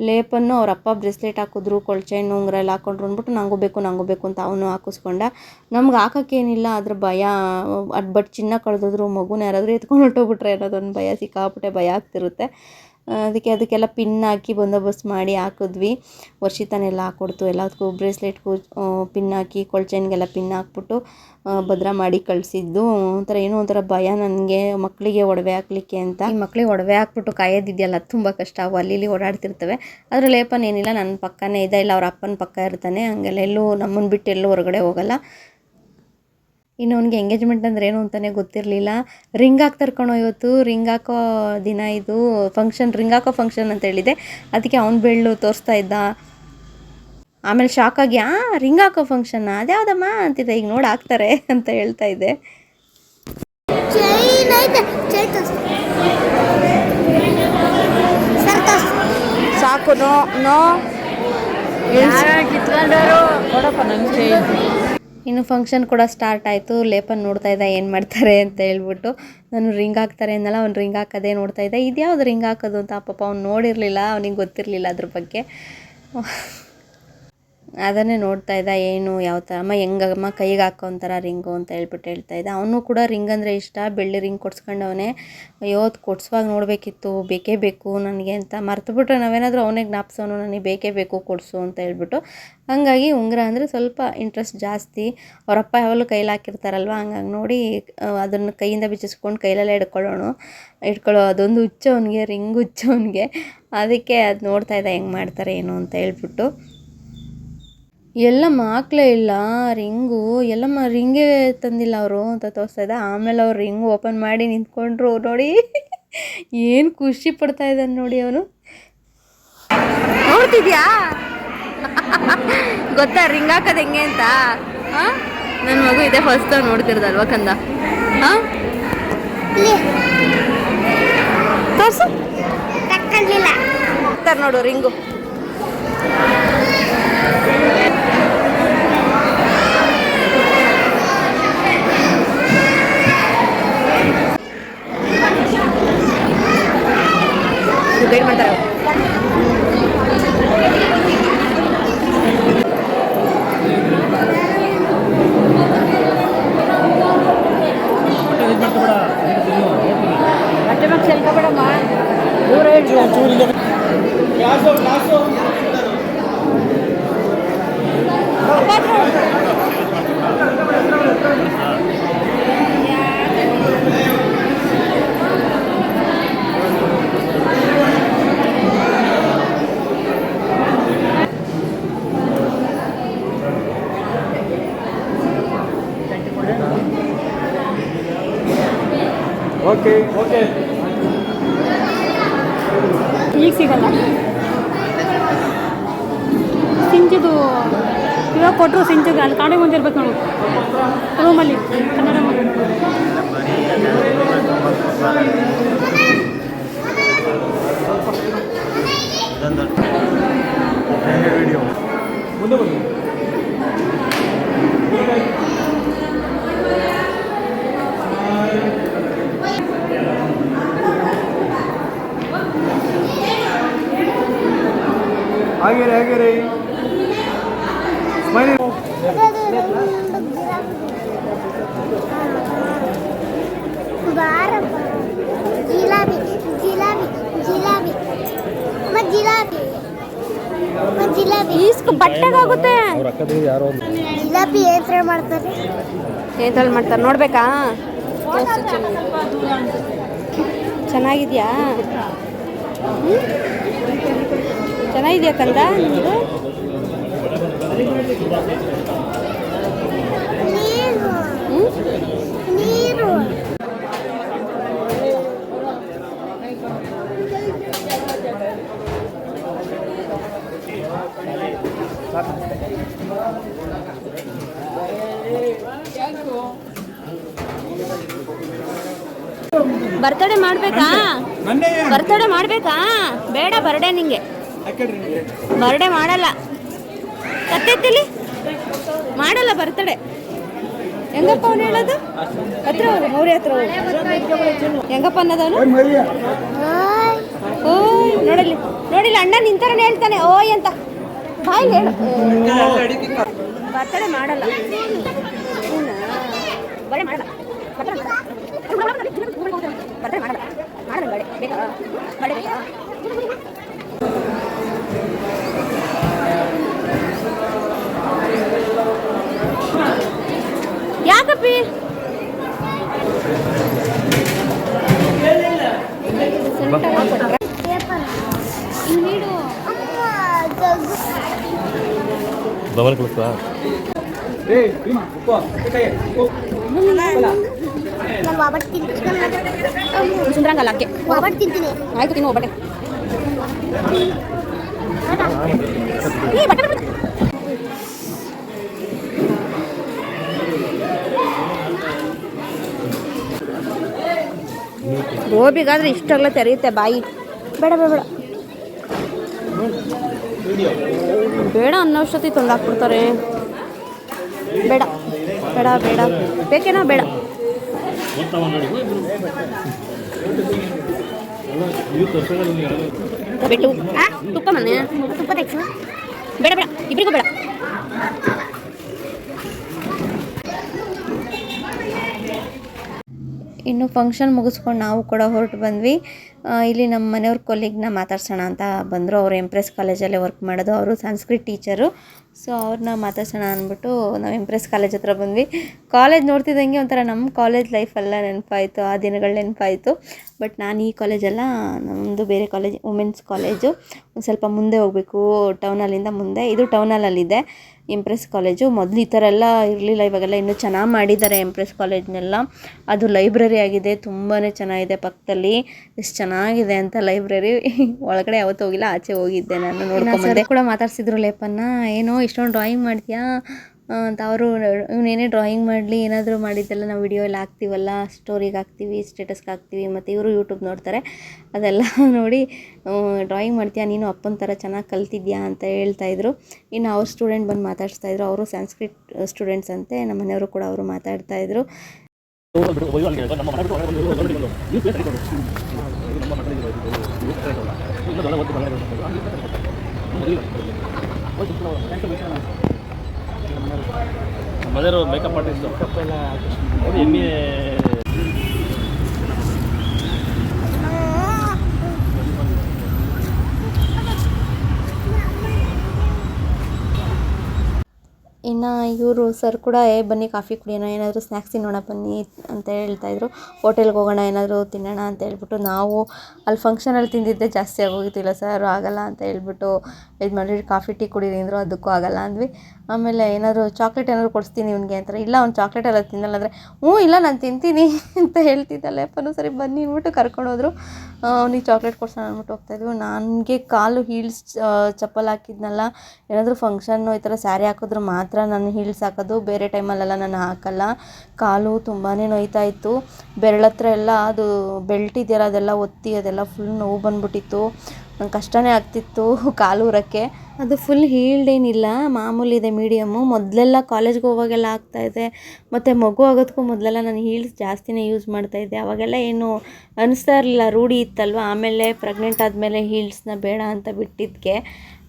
ಲೇಪನ್ನು ಅವ್ರ ಅಪ್ಪ ಬ್ರೇಸ್ಲೆಟ್ ಹಾಕಿದ್ರು, ಕೊಳ್ಚೈನ್ ಉಂಗುರ ಎಲ್ಲ ಹಾಕ್ಕೊಂಡ್ರು ಅಂದ್ಬಿಟ್ಟು ನಂಗೂ ಬೇಕು ಅಂತ ಅವನು ಹಾಕಿಸ್ಕೊಂಡ. ನಮ್ಗೆ ಹಾಕೋಕ್ಕೇನಿಲ್ಲ, ಅದ್ರ ಭಯ. ಬಟ್ ಚಿನ್ನ ಕಳೆದೋದ್ರು, ಮಗುನ ಯಾರಾದರೂ ಎತ್ಕೊಂಡು ಹೊರಟೋಗ್ಬಿಟ್ರೆ ಅನ್ನೋದೊಂದು ಭಯ, ಸಿಕ್ಕಾಪಟ್ಟೆ ಭಯ ಆಗ್ತಿರುತ್ತೆ. ಅದಕ್ಕೆಲ್ಲ ಪಿನ್ ಹಾಕಿ ಬಂದೋಬಸ್ತ್ ಮಾಡಿ ಹಾಕಿದ್ವಿ. ವರ್ಷಿತಾನೆಲ್ಲ ಹಾಕ್ಕೊಡ್ತು. ಎಲ್ಲದಕ್ಕೂ ಬ್ರೇಸ್ಲೆಟ್ಗೂ ಪಿನ್ ಹಾಕಿ, ಕೊಳ್ಚೈನ್ಗೆಲ್ಲ ಪಿನ್ ಹಾಕ್ಬಿಟ್ಟು ಭದ್ರ ಮಾಡಿ ಕಳಿಸಿದ್ದು. ಒಂಥರ ಭಯ ನನಗೆ, ಮಕ್ಕಳಿಗೆ ಒಡವೆ ಹಾಕ್ಲಿಕ್ಕೆ ಅಂತ. ಈ ಮಕ್ಕಳಿಗೆ ಒಡವೆ ಹಾಕ್ಬಿಟ್ಟು ಕಾಯೋದಿದೆಯಲ್ಲ, ತುಂಬ ಕಷ್ಟ. ಅವು ಅಲ್ಲಿ ಓಡಾಡ್ತಿರ್ತವೆ. ಅದರ ಲೇಪನ್ ಏನಿಲ್ಲ, ನನ್ನ ಪಕ್ಕನೇ ಇದೆ, ಇಲ್ಲ ಅವ್ರ ಅಪ್ಪನ ಪಕ್ಕ ಇರ್ತಾನೆ. ಹಂಗೆಲ್ಲ ಎಲ್ಲೂ ನಮ್ಮನ್ನು ಬಿಟ್ಟು ಎಲ್ಲೂ ಹೊರಗಡೆ ಹೋಗಲ್ಲ. ಇನ್ನು ಅವ್ನಿಗೆ ಎಂಗೇಜ್ಮೆಂಟ್ ಅಂದರೆ ಏನು ಅಂತಲೇ ಗೊತ್ತಿರಲಿಲ್ಲ. ರಿಂಗ್ ಹಾಕ್ತಾರೆ ಕಣೋ ಇವತ್ತು, ರಿಂಗ್ ಹಾಕೋ ದಿನ ಇದು, ರಿಂಗ್ ಹಾಕೋ ಫಂಕ್ಷನ್ ಅಂತ ಹೇಳಿದೆ. ಅದಕ್ಕೆ ಅವ್ನು ಬೆಳ್ಳು ತೋರಿಸ್ತಾ ಇದ್ದ. ಆಮೇಲೆ ಶಾಕಾಗಿ ರಿಂಗ್ ಹಾಕೋ ಫಂಕ್ಷನ್ನ ಅದ್ಯಾವುದಮ್ಮ ಅಂತಿದ್ದೆ. ಈಗ ನೋಡಿ ಹಾಕ್ತಾರೆ ಅಂತ ಹೇಳ್ತಾ ಇದ್ದೆ. ಸಾಕು ನೋ ಇನ್ನು ಫಂಕ್ಷನ್ ಕೂಡ ಸ್ಟಾರ್ಟ್ ಆಯಿತು. ಲೇಪನ್ ನೋಡ್ತಾ ಇದ್ದ ಏನು ಮಾಡ್ತಾರೆ ಅಂತ ಹೇಳ್ಬಿಟ್ಟು. ನಾನು ರಿಂಗ್ ಹಾಕ್ತಾರೆ ಅನ್ನಲ್ಲ, ಅವ್ನು ರಿಂಗ್ ಹಾಕೋದೇ ನೋಡ್ತಾ ಇದ್ದೆ. ಇದ್ಯಾವುದು ರಿಂಗ್ ಹಾಕೋದು ಅಂತ ಪಾಪ ಅವ್ನು ನೋಡಿರಲಿಲ್ಲ, ಅವನಿಗೆ ಗೊತ್ತಿರಲಿಲ್ಲ ಅದ್ರ ಬಗ್ಗೆ. ಅದನ್ನೇ ನೋಡ್ತಾ ಇದ್ದ, ಏನು ಯಾವ ಥರ ಅಮ್ಮ ಹೆಂಗಮ್ಮ ಕೈಗೆ ಹಾಕೋಂಥರ ರಿಂಗು ಅಂತ ಹೇಳ್ತಾ ಇದ್ದ. ಅವನು ಕೂಡ ರಿಂಗ್ ಅಂದರೆ ಇಷ್ಟ, ಬೆಳ್ಳಿ ರಿಂಗ್ ಕೊಡ್ಸ್ಕೊಂಡವನೇ. ಅಯ್ಯೋ ಕೊಡ್ಸುವಾಗ ನೋಡಬೇಕಿತ್ತು, ಬೇಕೇ ಬೇಕು ನನಗೆ ಅಂತ ಮರ್ತುಬಿಟ್ರೆ ನಾವೇನಾದರೂ ಅವನೇ ಜ್ಞಾಪಿಸೋನು, ನನಗೆ ಬೇಕೇ ಬೇಕು ಕೊಡಿಸು ಅಂತ ಹೇಳ್ಬಿಟ್ಟು. ಹಾಗಾಗಿ ಉಂಗುರ ಅಂದರೆ ಸ್ವಲ್ಪ ಇಂಟ್ರೆಸ್ಟ್ ಜಾಸ್ತಿ. ಅವರಪ್ಪ ಯಾವಾಗಲೂ ಕೈಲಿ ಹಾಕಿರ್ತಾರಲ್ವ, ಹಂಗಾಗಿ ನೋಡಿ ಅದನ್ನು ಕೈಯಿಂದ ಬಿಚ್ಚಿಸ್ಕೊಂಡು ಕೈಲಲ್ಲೇ ಇಟ್ಕೊಳ್ಳೋ ಅದೊಂದು ಹುಚ್ಚು ಅವನಿಗೆ, ರಿಂಗ್ ಹುಚ್ಚು ಅವನಿಗೆ. ಅದಕ್ಕೆ ಅದು ನೋಡ್ತಾ ಇದ್ದ ಹೆಂಗೆ ಮಾಡ್ತಾರೆ ಏನು ಅಂತ ಹೇಳ್ಬಿಟ್ಟು. ಎಲ್ಲಮ್ಮ ಹಾಕ್ಲೇ ಇಲ್ಲ ರಿಂಗು, ಎಲ್ಲಮ್ಮ ರಿಂಗೇ ತಂದಿಲ್ಲ ಅವರು ಅಂತ ತೋರಿಸ್ತಾ ಇದ್ದ. ಆಮೇಲೆ ಅವ್ರು ರಿಂಗ್ ಓಪನ್ ಮಾಡಿ ನಿಂತ್ಕೊಂಡ್ರು. ನೋಡಿ ಏನು ಖುಷಿ ಪಡ್ತಾ ಇದ್ದಾನೆ ನೋಡಿ ಅವನು. ನೋಡ್ತಿದ್ಯಾ ಗೊತ್ತಾ ರಿಂಗ್ ಹಾಕೋದು ಹೆಂಗೆ ಅಂತ? ಹಾಂ, ನನ್ನ ಮಗು ಇದೆ ಫಸ್ಟ್ ನೋಡ್ತಿರೋದಲ್ವ ಕಂದ? ಹಾಂ ತೋರಿಸು, ನೋಡು ರಿಂಗು. ಗೈಡ್ ಮಾಡ್ತಾರೆ ಓಕೆ ಈಗ ಸಿಗಲ್ಲ. ಸಿಂಚಿದು ಇವಾಗ ಕೊಟ್ಟರು ಸಿಂಚಿಗೆ ಅಲ್ಲಿ ಕಾಣೆ ಮುಂದಿರ್ಬೇಕು ನಾವು ರೂಮಲ್ಲಿ ಕನ್ನಡ ಹಾಗೆ ರೀ ಸ್ಮೈಲಿ ಜಿಲಾಬಿ ಜಿಲಾಬಿ ಜಿಲಾಬಿ ಜಿಲಾಬಿ ಜಿಲಾಬಿ ಈಸ್ಕು ಬಟ್ಟೆಗಾಗುತ್ತೆ. ಜಿಲಾಬಿ ಏನ್ತ್ರ ಮಾಡ್ತಾರೆ? ಏನ್ರಲ್ಲಿ ಮಾಡ್ತಾರೆ ನೋಡ್ಬೇಕಾ? ಚೆನ್ನಾಗಿದ್ಯಾ? ಚೆನ್ನಾಗಿದೆಯಾ ಕಂದ ನಿಮ್ಮದು? ನೀರು ಬರ್ತಡೇ ಮಾಡಬೇಕಾ? ಬರ್ತಡೇ ಮಾಡಬೇಕಾ? ಬೇಡ ಬರ್ಡೇ ನಿಂಗೆ ಬರ್ಡೇ ಮಾಡಲ್ಲ. ಕತ್ತೆತ್ತಿಲಿ ಮಾಡಲ್ಲ ಬರ್ತಡೇ. ಹೆಂಗಪ್ಪ ಅವನು ಹೇಳೋದು? ಹತ್ರ ಹೋಗು, ಮೌರ್ಯ ಹತ್ರ ಹೋಗು. ಹೆಂಗಪ್ಪ ಅನ್ನೋದವನು? ಓಯ್ ನೋಡಲಿ ನೋಡಿಲ್ಲ, ಅಣ್ಣ ನಿಂತಾರನೇ ಹೇಳ್ತಾನೆ ಓಯ್ ಅಂತ. ಬಾಯ್ ಹೇಳು. ಬರ್ತಡೇ ಮಾಡಲ್ಲ, ಬರ್ತಡೇ ಮಾಡಲ್ಲ, ಬರ್ತಡೇ ಮಾಡಲ್ಲ, ಮಾಡಲ್ಲ ಗಾಡಿ ಬೇಕಾ? ಗಾಡಿ ಬೇಕಾ? ಯಾಕಪ್ಪಿ ಡಬಲ್ ಕಳಿಸ್ತಾ ನಾನು ವಾಬಟ್ ತಿಂತೀನಿ. ಸುಂದ್ರಂಗಲ್ಲ ಅಕ್ಕೆ ವಾಬಟ್ ತಿಂತೀನಿ. ಆಯ್ತು ತಿನ್ನು ಬಟ್ಟೆ. ಗೋಬಿಗಾದ್ರೆ ಇಷ್ಟಾಗಲೇ ತೆರೆಯುತ್ತೆ ಬಾಯಿ. ಬೇಡ ಬೇಡ ಬೇಡ ಬೇಡ ಅನ್ನೋಷ್ಟೊತ್ತಿ ತಂದಾಕ್ಬಿಡ್ತಾರೆ. ಬೇಡ ಬೇಡ ಬೇಡ ಬೇಕೇನಾ ಬೇಡ ಬಿಟ್ಟು ತುಪ್ಪ ಮನೆ ತುಪ್ಪ ತೆಗ್ಸು. ಬೇಡ ಬೇಡ ಇಬ್ಬರಿಗೂ ಬೇಡ. ಇನ್ನು ಫಂಕ್ಷನ್ ಮುಗಿಸ್ಕೊಂಡು ನಾವು ಕೂಡ ಹೊರಟು ಬಂದ್ವಿ. ಇಲ್ಲಿ ನಮ್ಮ ಮನೆಯವ್ರ ಕೊಲೀಗ್ನ ಮಾತಾಡ್ಸೋಣ ಅಂತ ಬಂದರು. ಅವರು ಎಂಪ್ರೆಸ್ ಕಾಲೇಜಲ್ಲೇ ವರ್ಕ್ ಮಾಡೋದು, ಅವರು ಸಂಸ್ಕೃತ್ ಟೀಚರು. ಸೊ ಅವ್ರನ್ನ ಮಾತಾಡ್ಸೋಣ ಅಂದ್ಬಿಟ್ಟು ನಾವು ಎಂಪ್ರೆಸ್ ಕಾಲೇಜ್ ಹತ್ರ ಬಂದ್ವಿ. ಕಾಲೇಜ್ ನೋಡ್ತಿದ್ದಂಗೆ ಒಂಥರ ನಮ್ಮ ಕಾಲೇಜ್ ಲೈಫೆಲ್ಲ ನೆನಪಾಯಿತು, ಆ ದಿನಗಳು ನೆನಪಾಯಿತು. ಬಟ್ ನಾನು ಈ ಕಾಲೇಜಲ್ಲ, ನಮ್ಮದು ಬೇರೆ ಕಾಲೇಜ್, ವುಮೆನ್ಸ್ ಕಾಲೇಜು. ಒಂದು ಸ್ವಲ್ಪ ಮುಂದೆ ಹೋಗಬೇಕು, ಟೌನಲ್ಲಿಂದ ಮುಂದೆ. ಇದು ಟೌನಲ್ಲಿದೆ ಎಂಪ್ರೆಸ್ ಕಾಲೇಜು. ಮೊದಲು ಈ ಥರ ಎಲ್ಲ ಇರಲಿಲ್ಲ, ಇವಾಗೆಲ್ಲ ಇನ್ನೂ ಚೆನ್ನಾಗಿ ಮಾಡಿದ್ದಾರೆ ಎಂಪ್ರೆಸ್ ಕಾಲೇಜ್ನೆಲ್ಲ. ಅದು ಲೈಬ್ರರಿ ಆಗಿದೆ, ತುಂಬಾ ಚೆನ್ನಾಗಿದೆ. ಪಕ್ಕದಲ್ಲಿ ಎಷ್ಟು ಚೆನ್ನಾಗಿದೆ ಅಂತ ಲೈಬ್ರರಿ. ಒಳಗಡೆ ಯಾವತ್ತೂ ಹೋಗಿಲ್ಲ, ಆಚೆ ಹೋಗಿದ್ದೆ ನಾನು ನೋಡ್ಕೊಂಬಂದೆ. ಕೂಡ ಮಾತಾಡ್ಸಿದ್ರು ಲೇಪನ್ನ, ಏನೋ ಇಷ್ಟೊಂದು ಡ್ರಾಯಿಂಗ್ ಮಾಡ್ತೀಯಾ ಅಂತ. ಅವರು ಇವನೇನೇ ಡ್ರಾಯಿಂಗ್ ಮಾಡಲಿ, ಏನಾದರೂ ಮಾಡಿದ್ದೆಲ್ಲ ನಾವು ವಿಡಿಯೋ ಎಲ್ಲ ಹಾಕ್ತೀವಲ್ಲ, ಸ್ಟೋರಿಗೆ ಹಾಕ್ತೀವಿ, ಸ್ಟೇಟಸ್ಗೆ ಹಾಕ್ತೀವಿ, ಮತ್ತು ಇವರು ಯೂಟ್ಯೂಬ್ ನೋಡ್ತಾರೆ. ಅದೆಲ್ಲ ನೋಡಿ ಡ್ರಾಯಿಂಗ್ ಮಾಡ್ತೀಯಾ ನೀನು, ಅಪ್ಪನ ಥರ ಚೆನ್ನಾಗಿ ಕಲ್ತಿದ್ಯಾ ಅಂತ ಹೇಳ್ತಾಯಿದ್ರು. ಇನ್ನು ಅವ್ರ ಸ್ಟೂಡೆಂಟ್ ಬಂದು ಮಾತಾಡ್ಸ್ತಾಯಿದ್ರು. ಅವರು ಸಂಸ್ಕೃತ್ ಸ್ಟೂಡೆಂಟ್ಸ್ ಅಂತೆ, ನಮ್ಮ ಮನೆಯವರು ಕೂಡ ಅವರು ಮಾತಾಡ್ತಾಯಿದ್ರು. ಮನೆಯವರು ಮೇಕಪ್ ಆರ್ಟಿಸ್ಟು ಎಮ್ಮೆ ಇನ್ನು ಇವರು ಸರ್ ಕೂಡ ಬನ್ನಿ ಕಾಫಿ ಕುಡಿಯೋಣ, ಏನಾದರೂ ಸ್ನ್ಯಾಕ್ಸ್ ತಿನ್ನೋಣ ಬನ್ನಿ ಅಂತ ಹೇಳ್ತಾಯಿದ್ರು. ಹೋಟೆಲ್ಗೆ ಹೋಗೋಣ, ಏನಾದರೂ ತಿನ್ನೋಣ ಅಂತ ಹೇಳ್ಬಿಟ್ಟು, ನಾವು ಅಲ್ಲಿ ಫಂಕ್ಷನಲ್ಲಿ ತಿಂದಿದ್ದೆ ಜಾಸ್ತಿ ಆಗೋಗಿತ್ತಿಲ್ಲ. ಸರ್ ಆಗಲ್ಲ ಅಂತ ಹೇಳ್ಬಿಟ್ಟು ಇದು ಮಾಡಿ ಕಾಫಿ ಟೀ ಕುಡೀರಿ ಅಂದರು, ಅದಕ್ಕೂ ಆಗಲ್ಲ ಅಂದ್ವಿ. ಆಮೇಲೆ ಏನಾದರೂ ಚಾಕ್ಲೇಟ್ ಏನಾದರೂ ಕೊಡಿಸ್ತೀನಿ ಇವನಿಗೆ ಅಂತಾರೆ. ಇಲ್ಲ ಅವ್ನು ಚಾಕ್ಲೇಟ್ ಎಲ್ಲ ತಿನ್ನಲ್ಲ ಅಂದರೆ, ಇಲ್ಲ ನಾನು ತಿಂತೀನಿ ಅಂತ ಹೇಳ್ತಿದ್ದಲ್ಲ. ಅಪ್ಪನೂ ಸರಿ ಬನ್ನಿ ಅಂದ್ಬಿಟ್ಟು ಕರ್ಕೊಂಡೋದ್ರು. ಅವ್ನಿಗೆ ಚಾಕ್ಲೇಟ್ ಕೊಡ್ಸೋಣ ಅಂದ್ಬಿಟ್ಟು ಹೋಗ್ತಾಯಿದ್ವಿ. ನನಗೆ ಕಾಲು ಹೀಲ್ಸ್ ಚಪ್ಪಲ್ ಹಾಕಿದ್ನಲ್ಲ, ಏನಾದರೂ ಫಂಕ್ಷನ್ನು ಈ ಥರ ಸ್ಯಾರಿ ಹಾಕಿದ್ರು ಮಾತ್ರ ನಾನು ಹೀಲ್ಸ್ ಹಾಕೋದು, ಬೇರೆ ಟೈಮಲ್ಲೆಲ್ಲ ನಾನು ಹಾಕಲ್ಲ. ಕಾಲು ತುಂಬಾ ನೋಯ್ತಾ ಇತ್ತು. ಬೆರಳತ್ರ ಎಲ್ಲ ಅದು ಬೆಲ್ಟ್ ಇದೆಯಲ್ಲ ಅದೆಲ್ಲ ಒತ್ತಿ ಅದೆಲ್ಲ ಫುಲ್ ನೋವು ಬಂದ್ಬಿಟ್ಟಿತ್ತು. ನಂಗೆ ಕಷ್ಟನೇ ಆಗ್ತಿತ್ತು ಕಾಲು ಊರಕ್ಕೆ. ಅದು ಫುಲ್ ಹೀಲ್ಡ್ ಏನಿಲ್ಲ, ಮಾಮೂಲಿ ಇದೆ, ಮೀಡಿಯಮ್ಮು. ಮೊದಲೆಲ್ಲ ಕಾಲೇಜ್ಗೆ ಹೋಗೋವಾಗೆಲ್ಲ ಆಗ್ತಾಯಿದೆ, ಮತ್ತು ಮಗು ಆಗೋದಕ್ಕೂ ಮೊದಲೆಲ್ಲ ನಾನು ಹೀಲ್ಸ್ ಜಾಸ್ತಿನೇ ಯೂಸ್ ಮಾಡ್ತಾಯಿದ್ದೆ. ಅವಾಗೆಲ್ಲ ಏನು ಅನಿಸ್ತಾ ಇರಲಿಲ್ಲ, ರೂಢಿ ಇತ್ತಲ್ವ. ಆಮೇಲೆ ಪ್ರೆಗ್ನೆಂಟ್ ಆದಮೇಲೆ ಹೀಲ್ಸ್ನ ಬೇಡ ಅಂತ ಬಿಟ್ಟಿದ್ದಕ್ಕೆ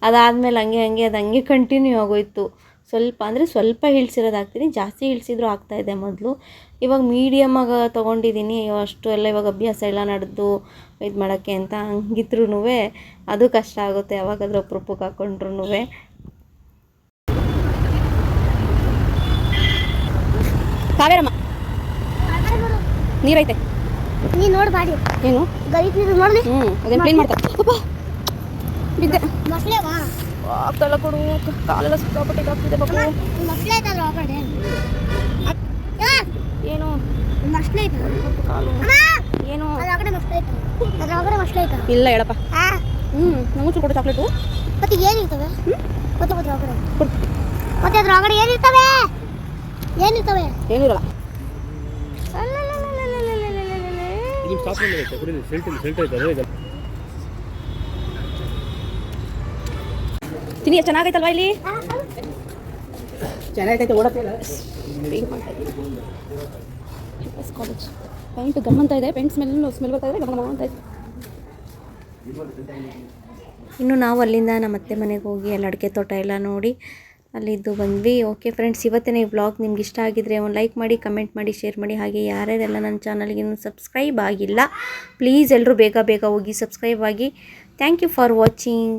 ಅದಾದಮೇಲೆ ಹಂಗೆ ಅದು ಹಂಗೆ ಕಂಟಿನ್ಯೂ ಆಗೋಯಿತು. ಸ್ವಲ್ಪ ಹೀಲ್ಸ್ ಇರೋದು ಹಾಕ್ತೀನಿ, ಜಾಸ್ತಿ ಹೀಲ್ಸಿದ್ರು ಆಗ್ತಾಯಿದೆ ಮೊದಲು. ಇವಾಗ ಮೀಡಿಯಮ್ಮಾಗ ತೊಗೊಂಡಿದ್ದೀನಿ. ಅಷ್ಟು ಎಲ್ಲ ಇವಾಗ ಅಭ್ಯಾಸ ಎಲ್ಲ ನಡೆದು ಇದು ಮಾಡೋಕ್ಕೆ ಅಂತ. ಹಂಗಿದ್ರೂ ಅದು ಕಷ್ಟ ಆಗುತ್ತೆ, ಯಾವಾಗಾದ್ರೂ ಅಪ್ರೂಪಕ್ಕೆ ಹಾಕ್ಕೊಂಡ್ರೂ. ಕಾವೇರಮ್ಮ ನೀರೈತೆ, ನೀ ನೋಡಿ ಮಾಡಿ ಏನು ಗಲೀಜ್ ನೀರು ನೋಡಿ. ಅದನ್ನು ಕ್ಲೀನ್ ಮಾಡ್ತಾರೆ. ಬಿದ್ದೆ ಮಸ್ಲೇವಾ ಆಗ್ತಾಯಿಲ್ಲ, ಕೊಡು, ಕಾಲೆಲ್ಲ ಸಿಕ್ಕಾಪಟ್ಟೆ ಆಗ್ತಿದೆ ಬಾಬು. ಮಸ್ಲೆ ಐತಲ್ಲ ಒಳಗಡೆ. ಏನು ಮಸ್ಲೆ ಐತಲ್ಲ ಕಾಲು, ಏನು ಅದ್ರೊಳಗಡೆ ಮಸ್ಲೆ ಐತಲ್ಲ, ಅದ್ರೊಳಗಡೆ ಮಸ್ಲೆ ಐತಲ್ಲ. ಇಲ್ಲ ಹೇಳಪ್ಪ. ನಂಗೂ ಕೊಡು ಚಾಕ್ಲೇಟು. ಮತ್ತೆ ಏನಿರ್ತವೆ? ಮತ್ತೆ ಅದ್ರೊಳಗಡೆ ಮತ್ತೆ ಅದ್ರೊಳಗಡೆ ಏನಿರ್ತವೆ? ಏನಿರಲ್ಲ. ತಿನಿ ಚೆನ್ನಾಗೈತಲ್ವಾ ಇಲ್ಲಿ? ಚೆನ್ನಾಗೈತೆ, ಓಡತ್ತಿಲ್ಲ. ಕಾಲೇಜ್ ಪೇಂಟ್ ಗಮ್ಮಂತ ಇದೆ, ಪೇಂಟ್ ಸ್ಮೆಲ್ ಬರ್ತಾ ಇದೆ, ಗಮ್ಮ ಅಂತ ಇದೆ. ಇನ್ನು ನಾವು ಅಲ್ಲಿಂದ ನಮ್ಮ ಅತ್ತೆ ಮನೆಗೆ ಹೋಗಿ ಅಲ್ಲಿ ಅಡಿಕೆ ತೋಟ ಎಲ್ಲ ನೋಡಿ ಅಲ್ಲಿದ್ದು ಬಂದ್ವಿ. ಓಕೆ ಫ್ರೆಂಡ್ಸ್, ಇವತ್ತಿನ ಈ ವ್ಲಾಗ್ ನಿಮ್ಗೆ ಇಷ್ಟ ಆಗಿದ್ರೆ ಒಂದು ಲೈಕ್ ಮಾಡಿ, ಕಮೆಂಟ್ ಮಾಡಿ, ಶೇರ್ ಮಾಡಿ. ಹಾಗೆ ಯಾರ್ಯಾರೆಲ್ಲ ನನ್ನ ಚಾನಲ್ಗೆ ಇನ್ನೂ ಸಬ್ಸ್ಕ್ರೈಬ್ ಆಗಿಲ್ಲ, ಪ್ಲೀಸ್ ಎಲ್ಲರೂ ಬೇಗ ಹೋಗಿ ಸಬ್ಸ್ಕ್ರೈಬ್ ಆಗಿ. Thank you for watching.